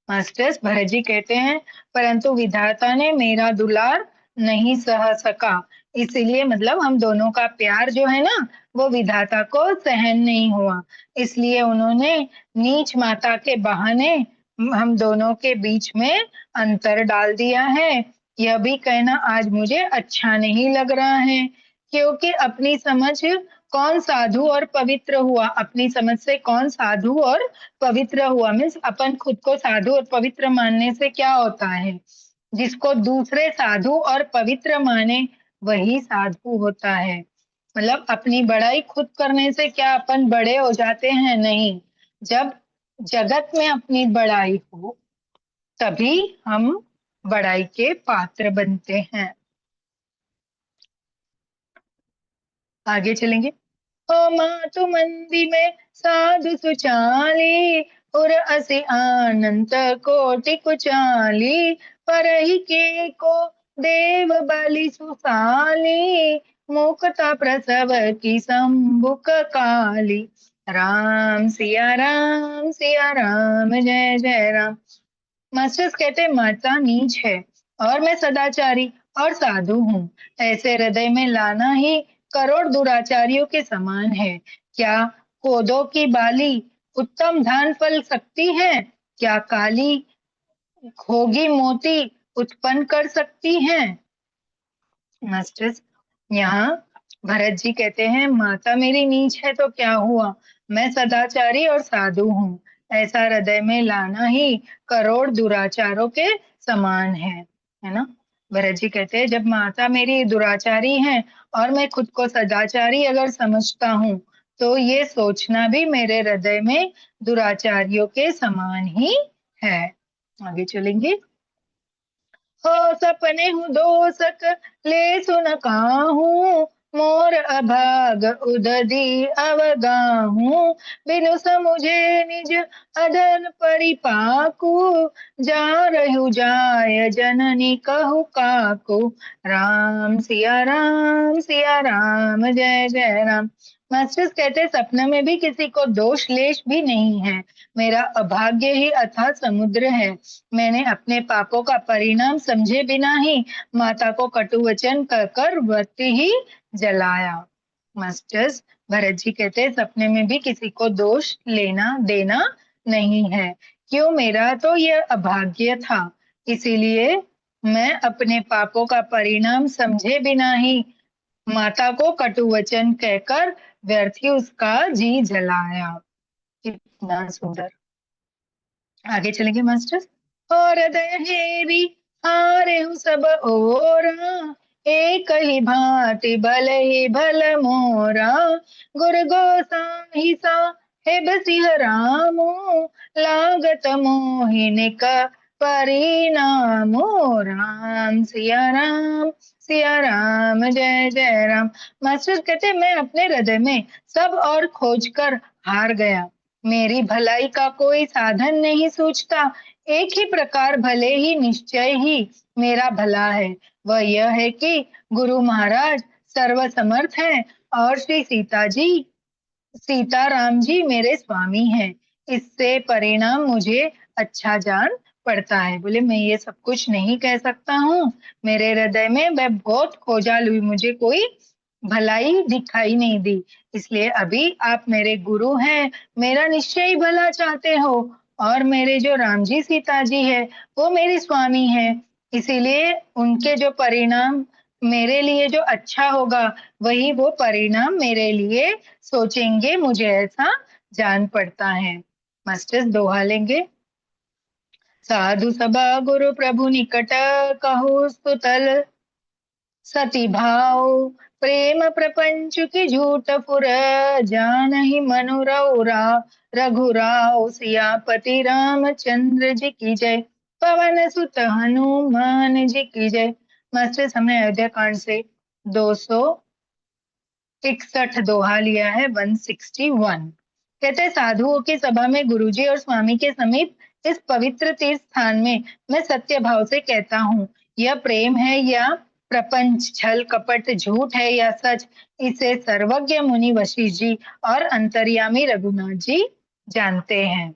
A: मास्टर्स, भरत जी कहते हैं परंतु विधाता ने मेरा दुलार नहीं सह सका, इसलिए मतलब हम दोनों का प्यार जो है ना वो विधाता को सहन नहीं हुआ, इसलिए उन्होंने नीच माता के बहाने हम दोनों के बीच में अंतर डाल दिया है। यह भी कहना आज मुझे अच्छा नहीं लग रहा है, क्योंकि अपनी समझ कौन साधु और पवित्र हुआ, अपनी समझ से कौन साधु और पवित्र हुआ। मीन्स अपन खुद को साधु और पवित्र मानने से क्या होता है, जिसको दूसरे साधु और पवित्र माने वही साधु होता है। मतलब अपनी बड़ाई खुद करने से क्या अपन बड़े हो जाते हैं? नहीं, जब जगत में अपनी बड़ाई हो तभी हम बड़ाई के पात्र बनते हैं। आगे चलेंगे। ओ मातु मंदी में साधु सुचाली, उर असि अनंत कोटि कुचाली, पर ही के को देव बलि सुसाली, मुक्ता प्रसव की संबुक काली। राम सिया राम जय जय राम। मास्टर्स कहते हैं माता नीच है और मैं सदाचारी और साधु हूँ, ऐसे हृदय में लाना ही करोड़ दुराचारियों के समान है। क्या कोदो की बाली उत्तम धान फल सकती है? क्या काली घोगी मोती उत्पन्न कर सकती है? मास्टर्स, यहाँ भरत जी कहते हैं माता मेरी नीच है तो क्या हुआ, मैं सदाचारी और साधु हूँ, ऐसा हृदय में लाना ही करोड़ दुराचारों के समान है ना। भरत जी कहते हैं जब माता मेरी दुराचारी है और मैं खुद को सदाचारी अगर समझता हूँ, तो ये सोचना भी मेरे हृदय में दुराचारियों के समान ही है। आगे चलेंगे। हो सपने हूँ दोसक ले सुन काहू, मोर अभाग उददी अवगाहू, बिनु समुझे निज अदन परिपाकू, जा रहु जाय जननी कहु काकू। राम सिया राम जय जय राम। मास्टर्स कहते हैं सपने में भी किसी को दोष लेश भी नहीं है, मेरा अभाग्य ही अथाह समुद्र है। मैंने अपने पापों का परिणाम समझे बिना ही माता को कटु वचन कहकर व्रत ही जलाया। मास्टर्स, भरत जी कहते हैं सपने में भी किसी को दोष लेना देना नहीं है, क्यों, मेरा तो यह अभाग्य था, इसीलिए मैं अपने पापों का परिणाम समझे बिना ही माता को कटु वचन कहकर व्यर्थ ही उसका जी जलाया। कितना सुंदर। आगे चलेंगे मास्टर्स। और दहेरी हारे हूँ सब ओरा, एक ही भांति भल ही भल मोरा, गुरु गोसाई साहेब सिंह रामो, लागत मोहिनी का परिणामो। सिया राम जय जय राम। मास्टर कहते मैं अपने हृदय में सब और खोज कर हार गया, मेरी भलाई का कोई साधन नहीं सूझता, एक ही प्रकार भले ही निश्चय ही मेरा भला है, वह यह है कि गुरु महाराज सर्वसमर्थ हैं और श्री सीताराम जी मेरे स्वामी हैं। इससे परिणाम मुझे अच्छा जान पड़ता है। बोले मैं ये सब कुछ नहीं कह सकता हूँ, मेरे हृदय में मैं बहुत खोजाल हुई, मुझे कोई भलाई दिखाई नहीं दी, इसलिए अभी आप मेरे गुरु हैं, मेरा निश्चय ही भला चाहते हो, और मेरे जो राम जी सीता जी है वो मेरे स्वामी है, इसीलिए उनके जो परिणाम मेरे लिए जो अच्छा होगा वही वो परिणाम मेरे लिए सोचेंगे, मुझे ऐसा जान पड़ता है। मास्टर्स दोहा लेंगे। साधु सभा गुरु प्रभु निकट कहु स्तुतल सती भाव प्रेम प्रपंच की झूठ फुर जानहि मनुरौरा रघुराव सियापति रामचंद्र जी की जय पवन सुत हनुमान जी की जय। मास्टर समय अयोध्या कांड से 261 दोहा लिया है, 161। कहते साधुओं की सभा में गुरुजी और स्वामी के समीप इस पवित्र तीर्थ स्थान में मैं सत्य भाव से कहता हूँ, यह प्रेम है या प्रपंच, छल कपट, झूठ है या सच, इसे सर्वज्ञ मुनि वशिष्ठ जी और अंतर्यामी रघुनाथ जी जानते हैं।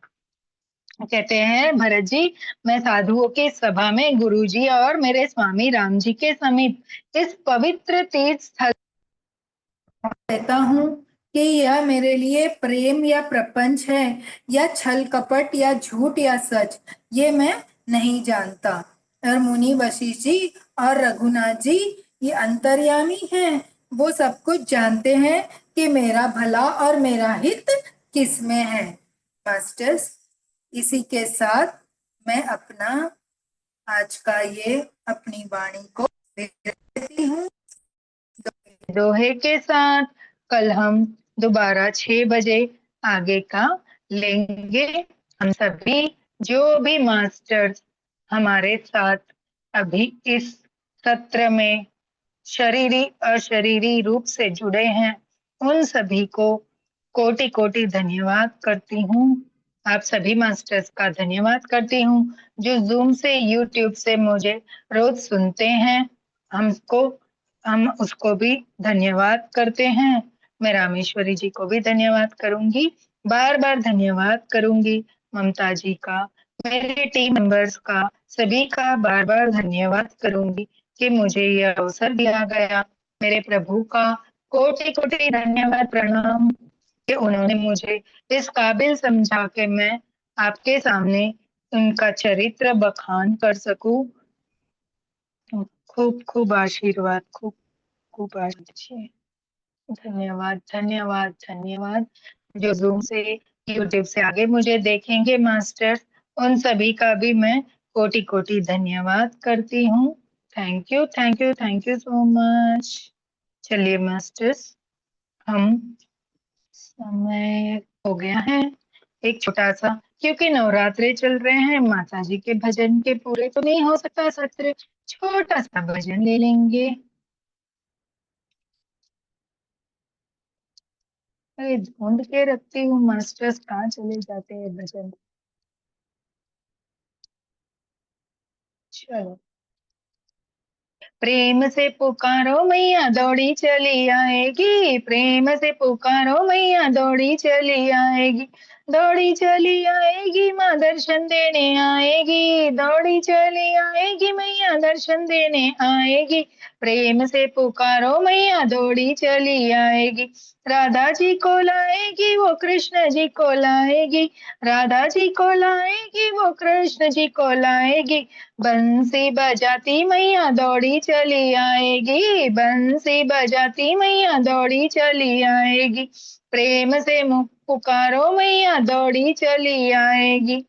A: कहते हैं भरत जी, मैं साधुओं की सभा में गुरुजी और मेरे स्वामी राम जी के समीप इस पवित्र तीर्थ स्थल कहता हूँ कि यह मेरे लिए प्रेम या प्रपंच है या छल कपट या झूठ या सच, ये मैं नहीं जानता। और मुनि वशिष्ठ जी और रघुनाथ जी ये अंतर्यामी हैं, वो सब कुछ जानते हैं कि मेरा भला और मेरा हित किसमें है। मास्टर्स, इसी के साथ मैं अपना आज का ये अपनी वाणी को देती हूँ। दोहे के साथ कल हम दोबारा 6 बजे आगे का लेंगे। हम सभी जो भी मास्टर्स हमारे साथ अभी इस सत्र में शरीरी अशरीरी रूप से जुड़े हैं, उन सभी को कोटि कोटि धन्यवाद करती हूँ। आप सभी मास्टर्स का धन्यवाद करती हूँ जो जूम से यूट्यूब से मुझे रोज सुनते हैं, हम उसको भी धन्यवाद करते हैं। मैं रामेश्वरी जी को भी धन्यवाद करूंगी, बार बार धन्यवाद करूंगी। ममता जी का, मेरे टीम मेंबर्स का, सभी का बार बार धन्यवाद करूंगी कि मुझे यह अवसर दिया गया। मेरे प्रभु का कोटि कोटि धन्यवाद प्रणाम कि उन्होंने मुझे इस काबिल समझा कि मैं आपके सामने उनका चरित्र बखान कर सकूं। खूब खूब आशीर्वाद, खूब खूब आशीर्वाद। धन्यवाद धन्यवाद धन्यवाद। जो जूम से यूट्यूब से आगे मुझे देखेंगे मास्टर्स, उन सभी का भी मैं कोटि कोटि धन्यवाद करती हूँ। Thank you thank you thank you so much. चलिए मास्टर्स, हम समय हो गया है एक छोटा सा, क्योंकि नवरात्रे चल रहे हैं, माता जी के भजन के पूरे तो नहीं हो सकता सत्र, छोटा सा भजन ले लेंगे। अरे ढूंढ के रखती हूँ, मास्टर्स कहाँ चले जाते हैं भजन। चलो। प्रेम से पुकारो मैया दौड़ी चली आएगी, प्रेम से पुकारो मैया दौड़ी चली आएगी, दौड़ी चली आएगी माँ दर्शन देने आएगी, दौड़ी चली आएगी मैया दर्शन देने आएगी, प्रेम से पुकारो मैया दौड़ी चली आएगी, राधा जी को लाएगी वो कृष्ण जी को लाएगी, राधा जी को लाएगी वो कृष्ण जी को लाएगी, बंसी बजाती मैया दौड़ी चली आएगी, बंसी बजाती मैया दौड़ी चली आएगी, प्रेम से मुख पुकारो मैया दौड़ी चली आएगी,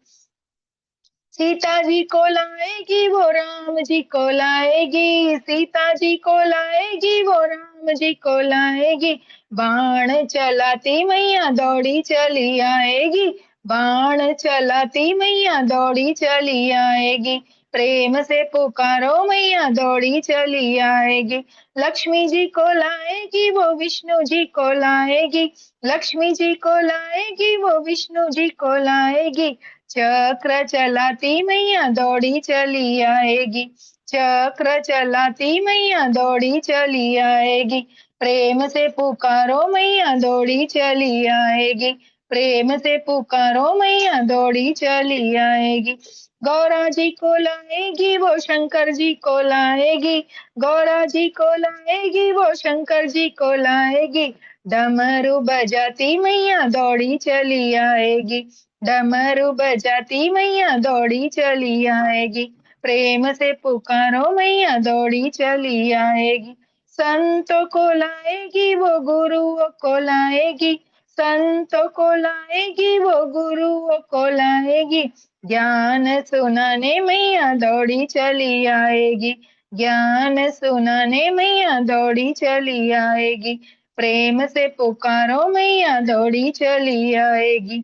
A: सीता जी को लाएगी वो राम जी को लाएगी, सीता जी को लाएगी वो राम जी को लाएगी, बाण चलाती मैया दौड़ी चली आएगी, बाण चलाती मैया दौड़ी चली आएगी, प्रेम से पुकारो मैया दौड़ी चली आएगी, लक्ष्मी जी को लाएगी वो विष्णु जी को लाएगी, लक्ष्मी जी को लाएगी वो विष्णु जी को लाएगी, चक्र चलाती मैया दौड़ी चली आएगी, चक्र चलाती मैया दौड़ी चली आएगी, प्रेम से पुकारो मैया दौड़ी चली आएगी, प्रेम से पुकारो मैया दौड़ी चली आएगी। गौरा जी को लाएगी वो शंकर जी को लाएगी, गौरा जी को लाएगी वो शंकर जी को लाएगी, डमरू बजाती मैया दौड़ी चली आएगी, डमरू बजाती मैया दौड़ी चली आएगी, प्रेम से पुकारो मैया दौड़ी चली आएगी। संतों को लाएगी वो गुरुओं को लाएगी, संतों को लाएगी वो गुरुओं को लाएगी, ज्ञान सुनाने मैया दौड़ी चली आएगी, ज्ञान सुनाने मैया दौड़ी चली आएगी, प्रेम से पुकारो मैया दौड़ी चली आएगी।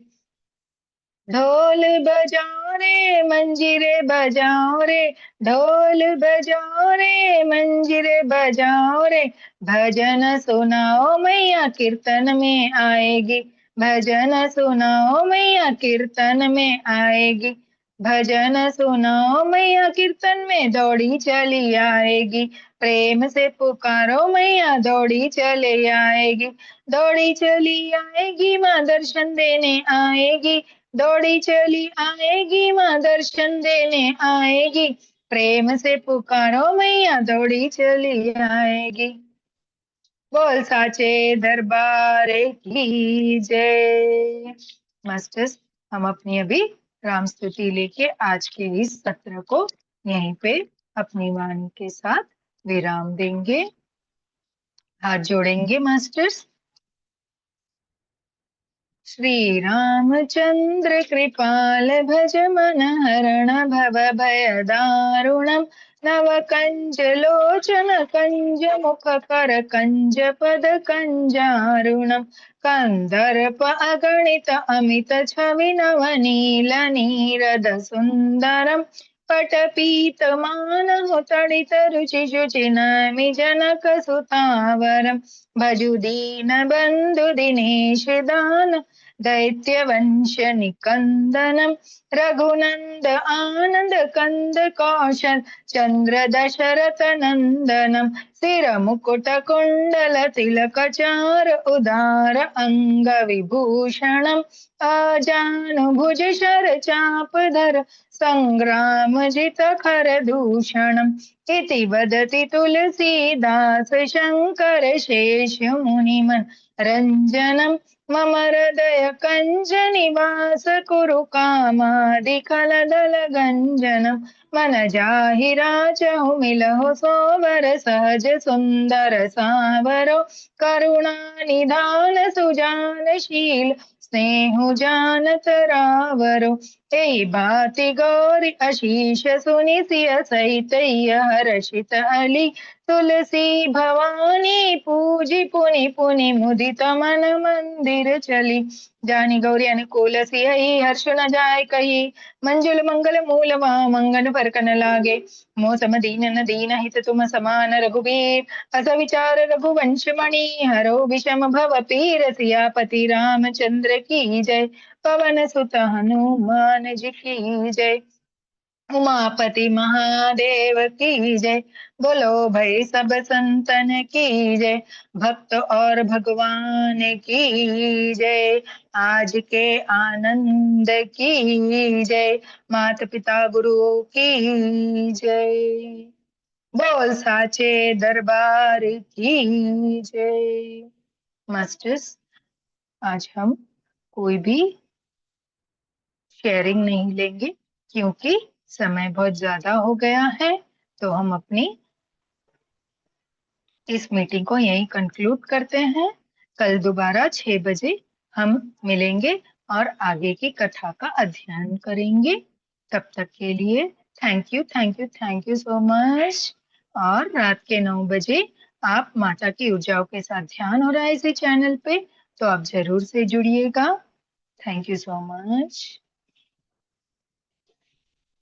A: ढोल बजाओ रे मंजीरे बजाओ रे, ढोल बजाओ रे मंजीरे बजाओ रे, भजन सुनाओ मैया कीर्तन में आएगी, भजन सुनाओ मैया कीर्तन में आएगी, भजन सुनाओ मैया कीर्तन में दौड़ी चली आएगी, प्रेम से पुकारो मैया दौड़ी चली आएगी, दौड़ी चली आएगी माँ दर्शन देने आएगी, दौड़ी चली आएगी माँ दर्शन देने आएगी, प्रेम से पुकारो मैया दौड़ी चली आएगी। बोल साचे दरबार की जय। मास्टर्स, हम अपनी अभी राम स्तुति लेके आज के इस सत्र को यहीं पे अपनी वाणी के साथ विराम देंगे। हाथ जोड़ेंगे मास्टर्स। श्री रामचंद्र कृपाल भज मन हरण भव भय दारुणम, नव कंज लोचन कंज मुख कर कंज पद कंजारुणम, कंदर्प अगणित अमित छवि नव नील नीरद सुंदरम, पटपीत मानहु तडित रुचि शुचि नमि जनक सुतावरम, भजु दीन बंधु दिनेश दान दैत्य वंश निकंदनम, रघुनंद आनंद कंद कौशल चंद्र दशरथ नंदनम, सिर मुकुट कुंडल तिलक चार उदार अंग विभूषणम, आजानु भुज शर चाप धर संग्राम जित खर दूषणम, इति वदति तुलसीदास शंकर शेष मुनिमन रंजनम, मम हृदय कंज निवास कुरु कामादिखल दल गंजनम, मन जाहि राचहु मिलहु सोवर सहज सुंदर सावरो, करुणा निधान सुजानशील स्नेहु जानत रावरो, एई बाति गौरी अशीष सुनि सिय सहित हर्षित अली, तुलसी भवानी पूजी पुनि पुनि मुदित मन मंदिर चली, जानी गौरी अनुकूल सियहि हर्ष न जाय कही, मंजुल मंगल मूल वहाँ मंगन फरकन लागे, मौसम दीन न दीन हित तुम समान रघुबीर, अस विचार रघुवंश मणि हरो विषम भव पीर, सियापति रामचंद्र की जय, पवन सुत हनुमान जी की जय, उमापति महादेव की जय, बोलो भाई सब संतन की जय, भक्त और भगवान की जय, आज के आनंद की जय, माता पिता गुरुओं की जय, बोल साचे दरबार की जय। मास्टर्स, आज हम कोई भी शेयरिंग नहीं लेंगे क्योंकि समय बहुत ज्यादा हो गया है, तो हम अपनी इस मीटिंग को यहीं कंक्लूड करते हैं। कल दोबारा 6 बजे हम मिलेंगे और आगे की कथा का अध्ययन करेंगे। तब तक के लिए thank you, thank you, thank you so much. और रात के 9 बजे आप माता की ऊर्जाओं के साथ ध्यान हो रहा है इसी चैनल पे, तो आप जरूर से जुड़िएगा। Thank you so much.